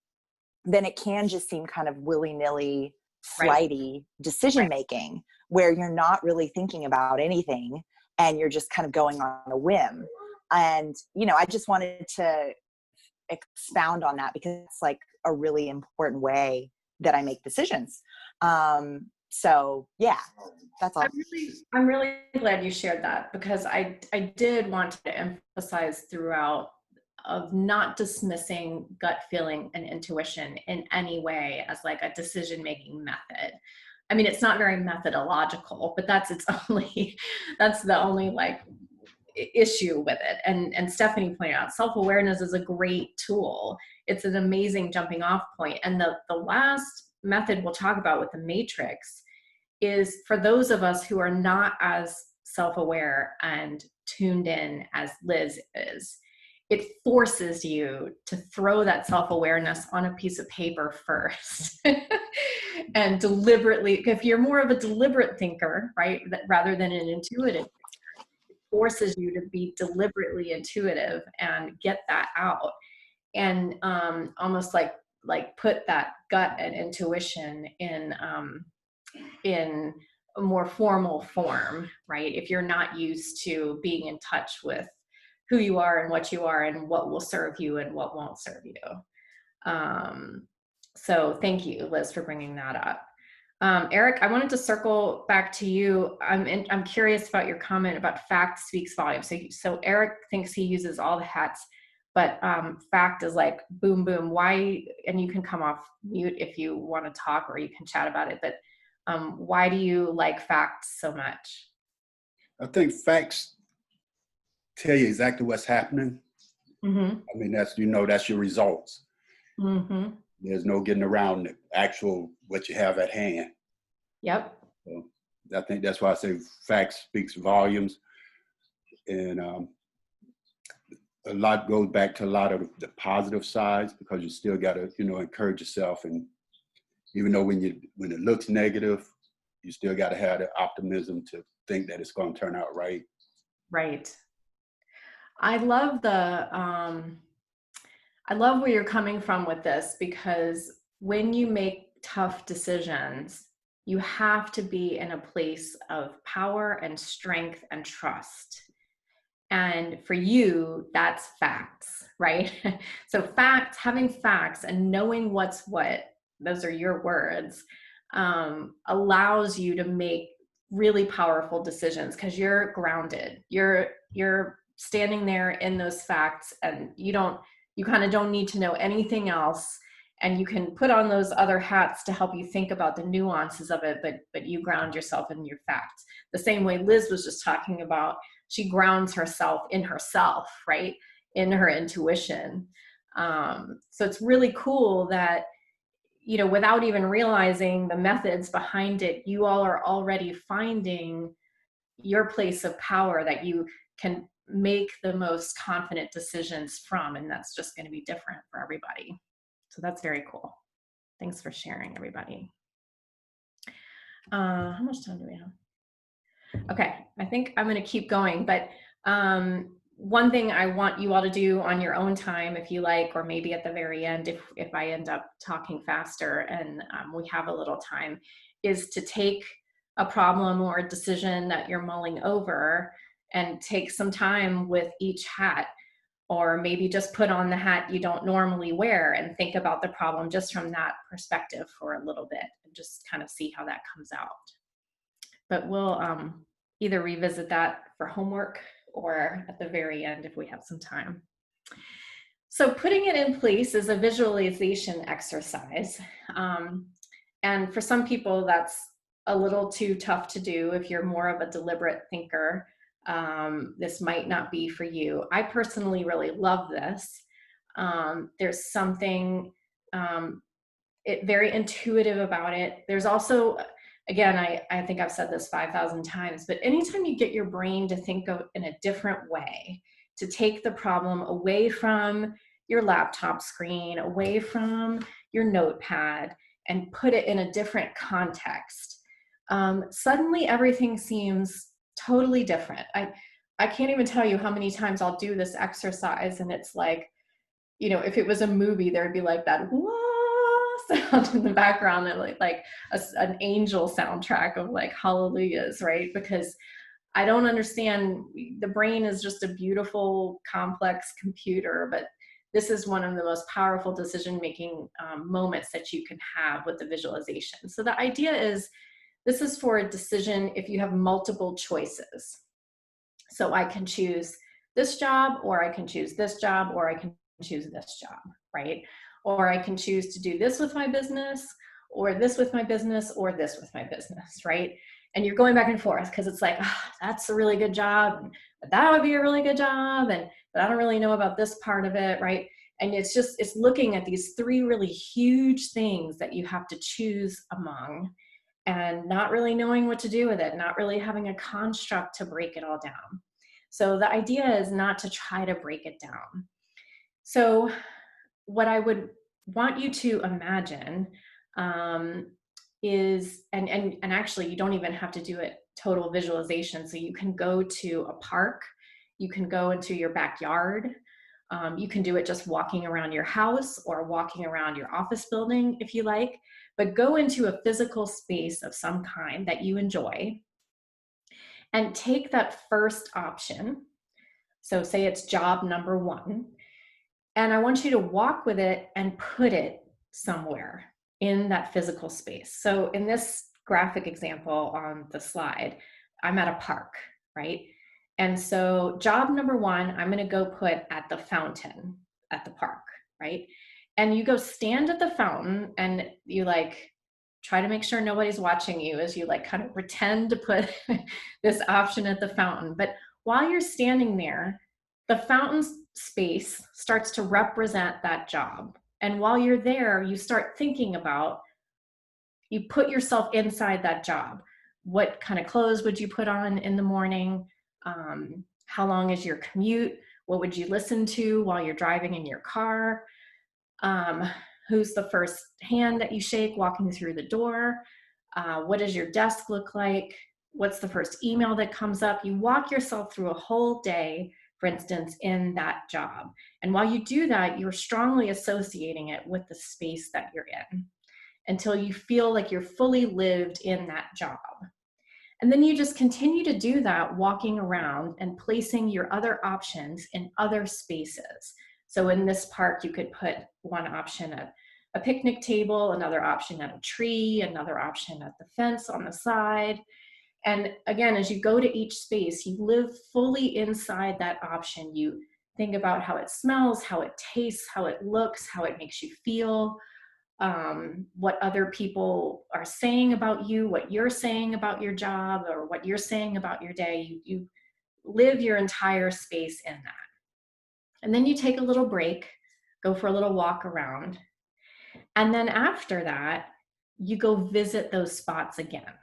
then it can just seem kind of willy-nilly, Right. flighty decision making, where you're not really thinking about anything and you're just kind of going on a whim. And, you know, I just wanted to expound on that because it's like a really important way that I make decisions. So yeah, that's all. I'm really glad you shared that, because I did want to emphasize throughout of not dismissing gut feeling and intuition in any way as like a decision-making method. I mean, it's not very methodological, but that's the only like issue with it. And Stephanie pointed out, self-awareness is a great tool. It's an amazing jumping off point. And the last method we'll talk about with the matrix is for those of us who are not as self-aware and tuned in as Liz is. It forces you to throw that self-awareness on a piece of paper first and deliberately, if you're more of a deliberate thinker, right, rather than an intuitive, it forces you to be deliberately intuitive and get that out, and almost like put that gut and intuition in a more formal form, right? If you're not used to being in touch with who you are and what you are and what will serve you and what won't serve you. So thank you, Liz, for bringing that up. Eric, I wanted to circle back to you. I'm curious about your comment about fact speaks volumes. So Eric thinks he uses all the hats, but fact is like boom, boom. Why? And you can come off mute if you want to talk, or you can chat about it. But why do you like facts so much? I think facts tell you exactly what's happening. Mm-hmm. I mean, that's your results. Mm-hmm. There's no getting around the actual what you have at hand. Yep. So I think that's why I say facts speaks volumes, and a lot goes back to a lot of the positive sides, because you still got to encourage yourself, and even though when it looks negative, you still got to have the optimism to think that it's going to turn out right. Right. I love where you're coming from with this, because when you make tough decisions, you have to be in a place of power and strength and trust. And for you, that's facts, right? So having facts and knowing what's what, those are your words, allows you to make really powerful decisions because you're grounded. You're standing there in those facts, and you kind of don't need to know anything else, and you can put on those other hats to help you think about the nuances of it, but you ground yourself in your facts. The same way Liz was just talking about, she grounds herself in herself, right? In her intuition. So it's really cool that, without even realizing the methods behind it, you all are already finding your place of power that you can make the most confident decisions from, and that's just going to be different for everybody. So that's very cool. Thanks for sharing, everybody. How much time do we have? Okay, I think I'm going to keep going, but one thing I want you all to do on your own time, if you like, or maybe at the very end, if I end up talking faster and we have a little time, is to take a problem or a decision that you're mulling over and take some time with each hat, or maybe just put on the hat you don't normally wear and think about the problem just from that perspective for a little bit, and just kind of see how that comes out. But we'll either revisit that for homework or at the very end if we have some time. So putting it in place is a visualization exercise. And for some people, that's a little too tough to do. If you're more of a deliberate thinker, this might not be for you. I personally really love this. There's something very intuitive about it. There's also, again, I think I've said this 5,000 times, but anytime you get your brain to think of in a different way, to take the problem away from your laptop screen, away from your notepad, and put it in a different context, suddenly everything seems totally different. I can't even tell you how many times I'll do this exercise, and it's like, if it was a movie, there'd be like that, whoa, sound in the background, and like an angel soundtrack of like hallelujahs, right? Because I don't understand, the brain is just a beautiful, complex computer, but this is one of the most powerful decision-making moments that you can have with the visualization. So the idea is, this is for a decision if you have multiple choices. So I can choose this job, or I can choose this job, or I can choose this job, right? Or I can choose to do this with my business, or this with my business, or this with my business, right? And you're going back and forth because it's like, oh, that's a really good job, but that would be a really good job, but I don't really know about this part of it, right? And it's looking at these three really huge things that you have to choose among, and not really knowing what to do with it, not really having a construct to break it all down. So the idea is not to try to break it down. So what I would want you to imagine is, and actually you don't even have to do it total visualization. So you can go to a park, you can go into your backyard, you can do it just walking around your house or walking around your office building if you like, but go into a physical space of some kind that you enjoy and take that first option. So say it's job number 1, and I want you to walk with it and put it somewhere in that physical space. So in this graphic example on the slide, I'm at a park, right? And so job number 1, I'm gonna go put at the fountain at the park, right? And you go stand at the fountain and you like try to make sure nobody's watching you as you like kind of pretend to put this option at the fountain. But while you're standing there, the fountain space starts to represent that job. And while you're there, you start thinking about, you put yourself inside that job. What kind of clothes would you put on in the morning? How long is your commute? What would you listen to while you're driving in your car? Who's the first hand that you shake walking through the door? What does your desk look like? What's the first email that comes up? You walk yourself through a whole day, for instance, in that job. And while you do that, you're strongly associating it with the space that you're in until you feel like you're fully lived in that job. And then you just continue to do that, walking around and placing your other options in other spaces. So in this park, you could put one option at a picnic table, another option at a tree, another option at the fence on the side. And again, as you go to each space, you live fully inside that option. You think about how it smells, how it tastes, how it looks, how it makes you feel, what other people are saying about you, what you're saying about your job, or what you're saying about your day. You live your entire space in that. And then you take a little break, go for a little walk around. And then after that, you go visit those spots again.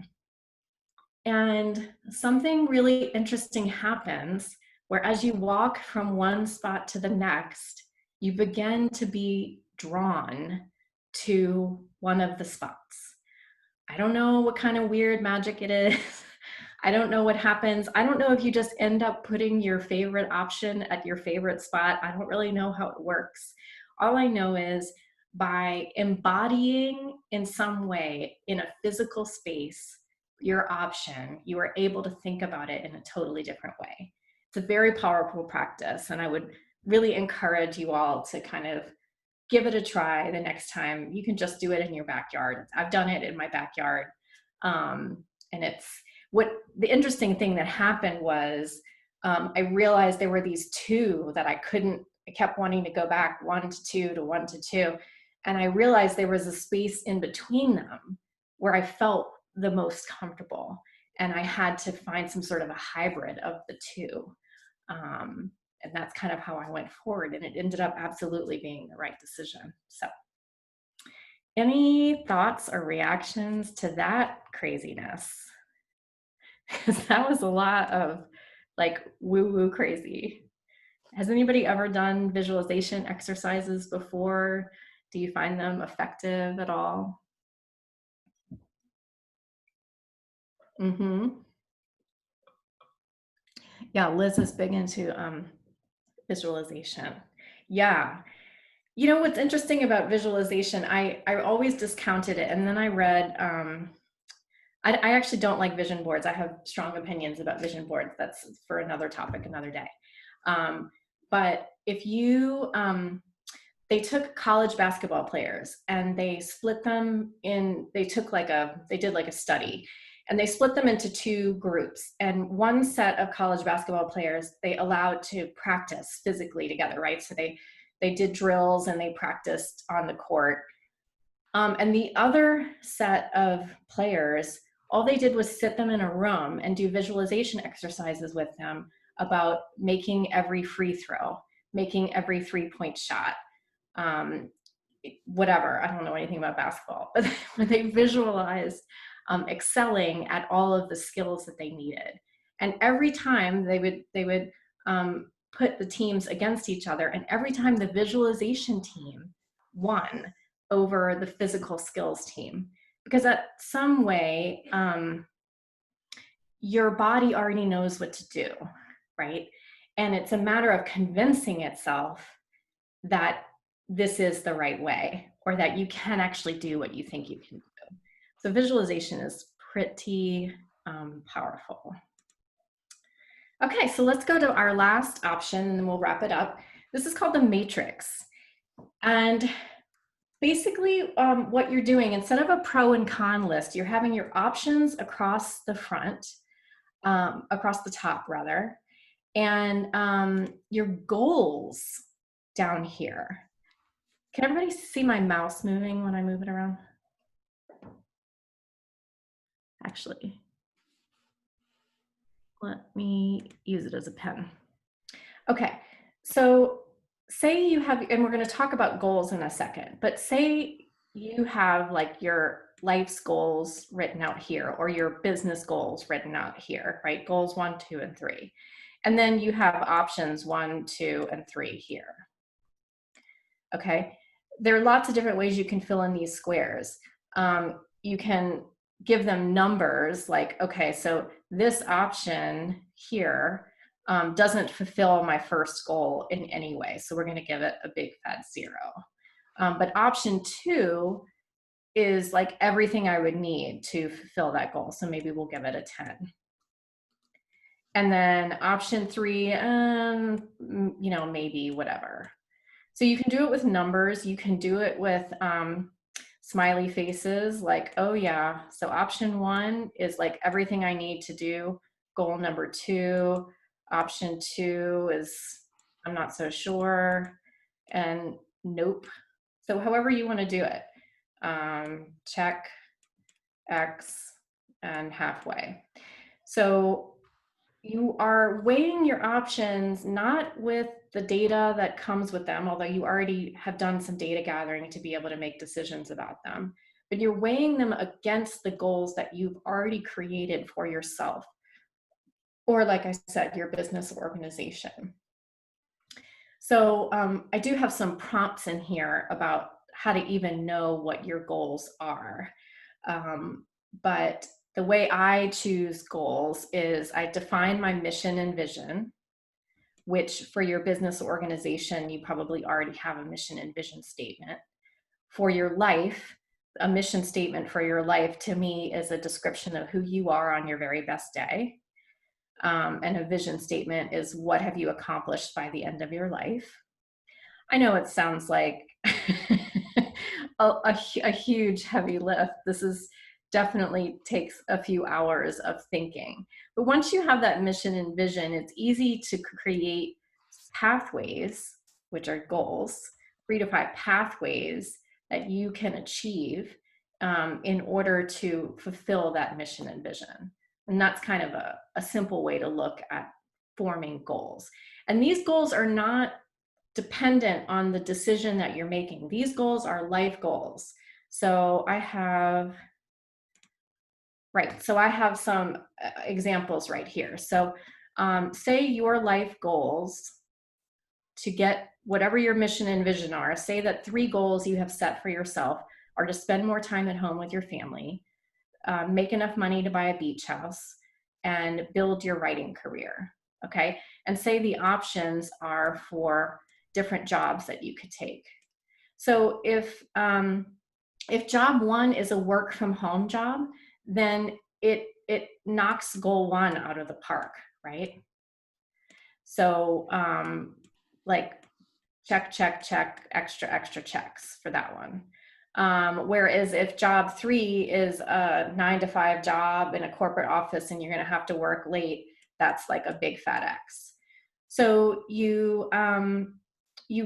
And something really interesting happens where as you walk from one spot to the next, you begin to be drawn to one of the spots. I don't know what kind of weird magic it is. I don't know what happens. I don't know if you just end up putting your favorite option at your favorite spot. I don't really know how it works. All I know is by embodying in some way in a physical space your option, you are able to think about it in a totally different way. It's a very powerful practice, and I would really encourage you all to kind of give it a try the next time. You can just do it in your backyard. I've done it in my backyard. And it's what the interesting thing that happened was I realized there were these 2 that I kept wanting to go back 1 to 2 to 1 to 2. And I realized there was a space in between them where I felt the most comfortable. And I had to find some sort of a hybrid of the 2. And that's kind of how I went forward, and it ended up absolutely being the right decision. So any thoughts or reactions to that craziness? Because that was a lot of like woo-woo crazy. Has anybody ever done visualization exercises before? Do you find them effective at all? Yeah, Liz is big into visualization. Yeah, You know, what's interesting about visualization, I always discounted it. And then I read, I actually don't like vision boards. I have strong opinions about vision boards. That's for another topic, another day. But if you, they took college basketball players and they split them in, they did like a study, and they split them into two groups. And one set of college basketball players, they allowed to practice physically together, right? So they did drills and they practiced on the court. And the other set of players, all they did was sit them in a room and do visualization exercises with them about making every free throw, making every 3-point shot, whatever. I don't know anything about basketball, but when they visualized excelling at all of the skills that they needed. And every time they would put the teams against each other, and every time the visualization team won over the physical skills team, because at some way your body already knows what to do, right? And it's a matter of convincing itself that this is the right way, or that you can actually do what you think you can do. So visualization is pretty powerful. Okay, so let's go to our last option and then we'll wrap it up. This is called the matrix. And basically what you're doing, instead of a pro and con list, you're having your options across the front, across the top rather, and your goals down here. Can everybody see my mouse moving when I move it around? Actually, let me use it as a pen. Okay, so say you have, and we're going to talk about goals in a second, but say you have like your life's goals written out here, or your business goals written out here, right? Goals 1, 2, and 3. And then you have options 1, 2, and 3 here. Okay, there are lots of different ways you can fill in these squares. You can give them numbers like, okay, so this option here doesn't fulfill my first goal in any way. So we're going to give it a big fat 0. But option 2 is like everything I would need to fulfill that goal. So maybe we'll give it a 10. And then option 3, you know, maybe whatever. So you can do it with numbers. You can do it with smiley faces like, oh yeah, so option 1 is like everything I need to do. Goal number 2, option 2 is I'm not so sure, and nope. So however you want to do it, check, X, and halfway. So you are weighing your options not with the data that comes with them, although you already have done some data gathering to be able to make decisions about them, but you're weighing them against the goals that you've already created for yourself, or like I said, your business organization. So I do have some prompts in here about how to even know what your goals are. But the way I choose goals is I define my mission and vision, which for your business organization, you probably already have a mission and vision statement. For your life, a mission statement for your life to me is a description of who you are on your very best day. And a vision statement is what have you accomplished by the end of your life. I know it sounds like a huge heavy lift. This is definitely takes a few hours of thinking. But once you have that mission and vision, it's easy to create pathways, which are goals, 3 to 5 pathways that you can achieve in order to fulfill that mission and vision. And that's kind of a simple way to look at forming goals. And these goals are not dependent on the decision that you're making. These goals are life goals. So I have, right, so I have some examples right here. So say your life goals to get whatever your mission and vision are, say that 3 goals you have set for yourself are to spend more time at home with your family, make enough money to buy a beach house, and build your writing career, okay? And say the options are for different jobs that you could take. So if job one is a work from home job, then it knocks goal one out of the park, right? So like check, check, check, extra checks for that one. Whereas if job three is a 9-to-5 job in a corporate office and you're going to have to work late, that's like a big fat X. So you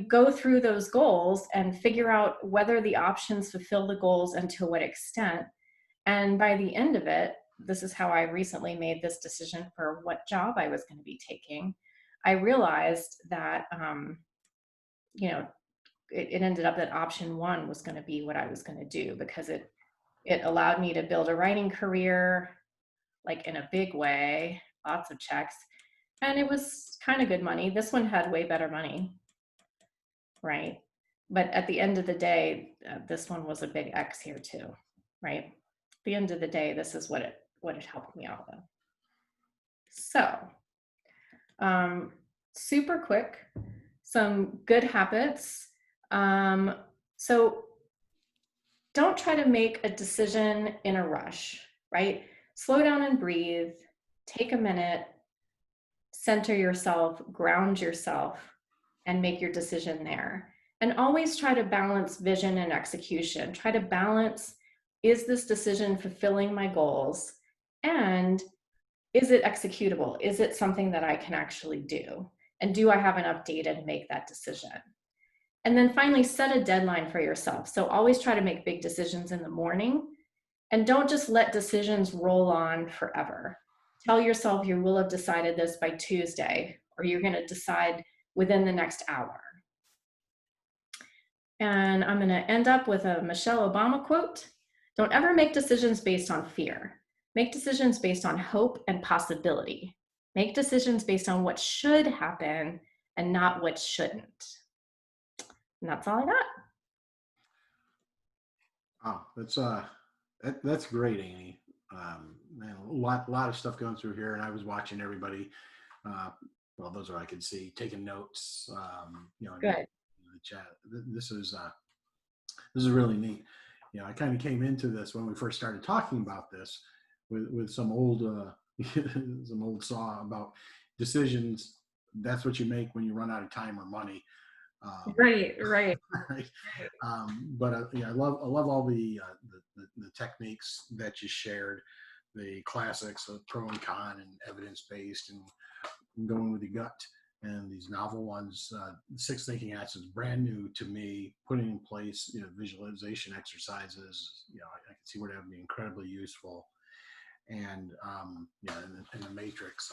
go through those goals and figure out whether the options fulfill the goals and to what extent. And by the end of it, this is how I recently made this decision for what job I was going to be taking. I realized that, you know, it ended up that option one was going to be what I was going to do, because it allowed me to build a writing career, like in a big way, lots of checks. And it was kind of good money. This one had way better money, right? But at the end of the day, this one was a big X here too, right? At the end of the day, this is what it helped me out with. So, super quick, some good habits. So don't try to make a decision in a rush, right? Slow down and breathe, take a minute, center yourself, ground yourself, and make your decision there. And always try to balance vision and execution. Try to balance, is this decision fulfilling my goals? And is it executable? Is it something that I can actually do? And do I have enough data to make that decision? And then finally, set a deadline for yourself. So always try to make big decisions in the morning, and don't just let decisions roll on forever. Tell yourself you will have decided this by Tuesday, or you're going to decide within the next hour. And I'm going to end up with a Michelle Obama quote. Don't ever make decisions based on fear. Make decisions based on hope and possibility. Make decisions based on what should happen and not what shouldn't. And that's all I got. Wow, that's great, Amy. Man, a lot of stuff going through here, and I was watching everybody. Well, those are I could see taking notes. You know, Good. in the chat. This is really neat. You know, I kind of came into this when we first started talking about this with some old some old saw about decisions. That's what you make when you run out of time or money. Right. Right. But yeah, I love all the techniques that you shared, the classics of pro and con and evidence based, and going with the gut, and these novel ones. 6 Thinking Acts is brand new to me. Putting in place, you know, visualization exercises. You know, I can see where that would be incredibly useful. And yeah, and the matrix.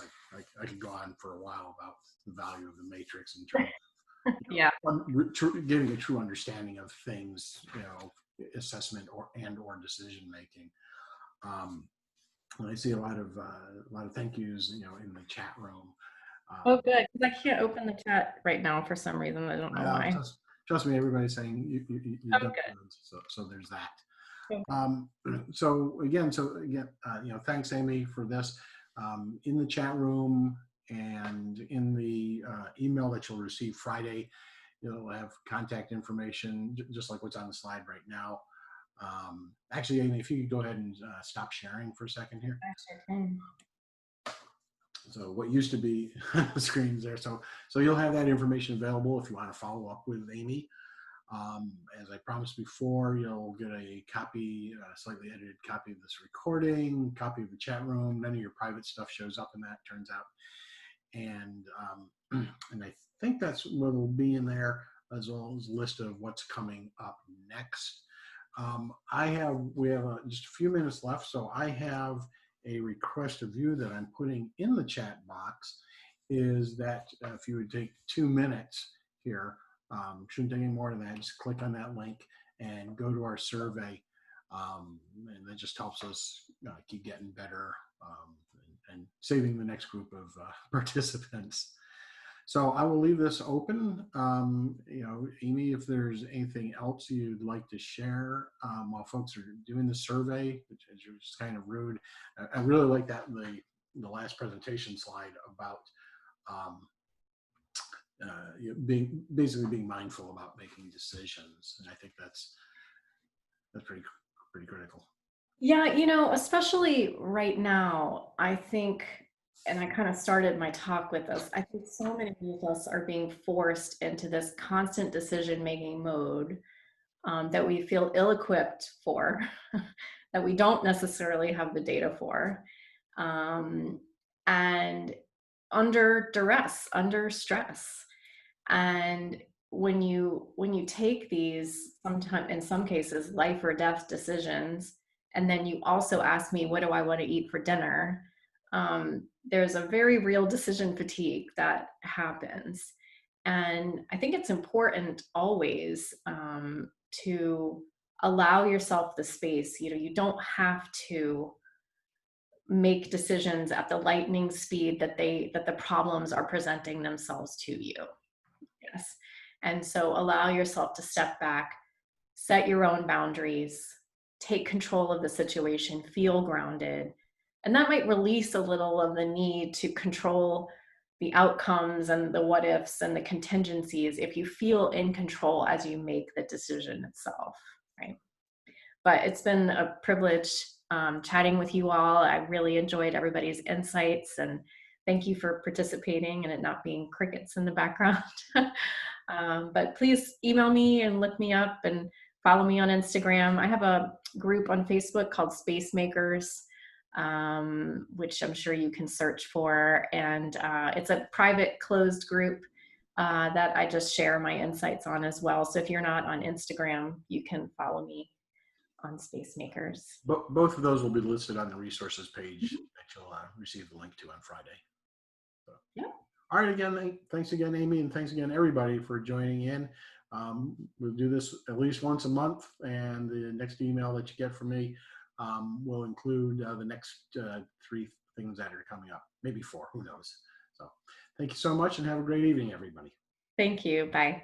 I could go on for a while about the value of the matrix in terms of, you know, Yeah. getting a true understanding of things, you know, assessment or decision making. And I see a lot of thank yous, you know, in the chat room. Oh, good. Because I can't open the chat right now for some reason. I don't know why. Trust me, everybody's saying you're I'm done. good. So there's that. Okay. So again, you know, thanks, Amy, for this. In the chat room and in the email that you'll receive Friday, you'll have contact information, just like what's on the slide right now. Actually, Amy, if you could go ahead and stop sharing for a second here. So what used to be the screens there. So you'll have that information available if you want to follow up with Amy. As I promised before, you'll get a copy, a slightly edited copy of this recording, copy of the chat room. None of your private stuff shows up in that, turns out. And and I think that's what will be in there, as well as a list of what's coming up next. We have just a few minutes left, so I have a request of you that I'm putting in the chat box, is that if you would take 2 minutes here, shouldn't take any more than that, just click on that link and go to our survey, and that just helps us keep getting better and saving the next group of participants. So I will leave this open. You know, Amy, if there's anything else you'd like to share while folks are doing the survey, which is just kind of rude. I really like that the last presentation slide about basically being mindful about making decisions. And I think that's pretty critical. Yeah, you know, especially right now, I think, and I kind of started my talk with this, I think so many of us are being forced into this constant decision-making mode that we feel ill-equipped for, that we don't necessarily have the data for, and under duress, under stress. And when you take these, sometimes in some cases, life or death decisions, and then you also ask me, what do I want to eat for dinner? There's a very real decision fatigue that happens. And I think it's important always to allow yourself the space. You know, you don't have to make decisions at the lightning speed that the problems are presenting themselves to you. Yes. And so allow yourself to step back, set your own boundaries, take control of the situation, feel grounded. And that might release a little of the need to control the outcomes and the what ifs and the contingencies if you feel in control as you make the decision itself, right? But it's been a privilege chatting with you all. I really enjoyed everybody's insights, and thank you for participating and it not being crickets in the background. But please email me and look me up and follow me on Instagram. I have a group on Facebook called Space Makers, which I'm sure you can search for. And it's a private closed group that I just share my insights on as well. So if you're not on Instagram, you can follow me on Space Makers. Both of those will be listed on the resources page that you'll receive the link to on Friday. So. Yep. All right, again, thanks again, Amy, and thanks again, everybody, for joining in. We'll do this at least once a month, and the next email that you get from me will include the next 3 things that are coming up, maybe 4, who knows. So thank you so much, and have a great evening, everybody. Thank you. Bye.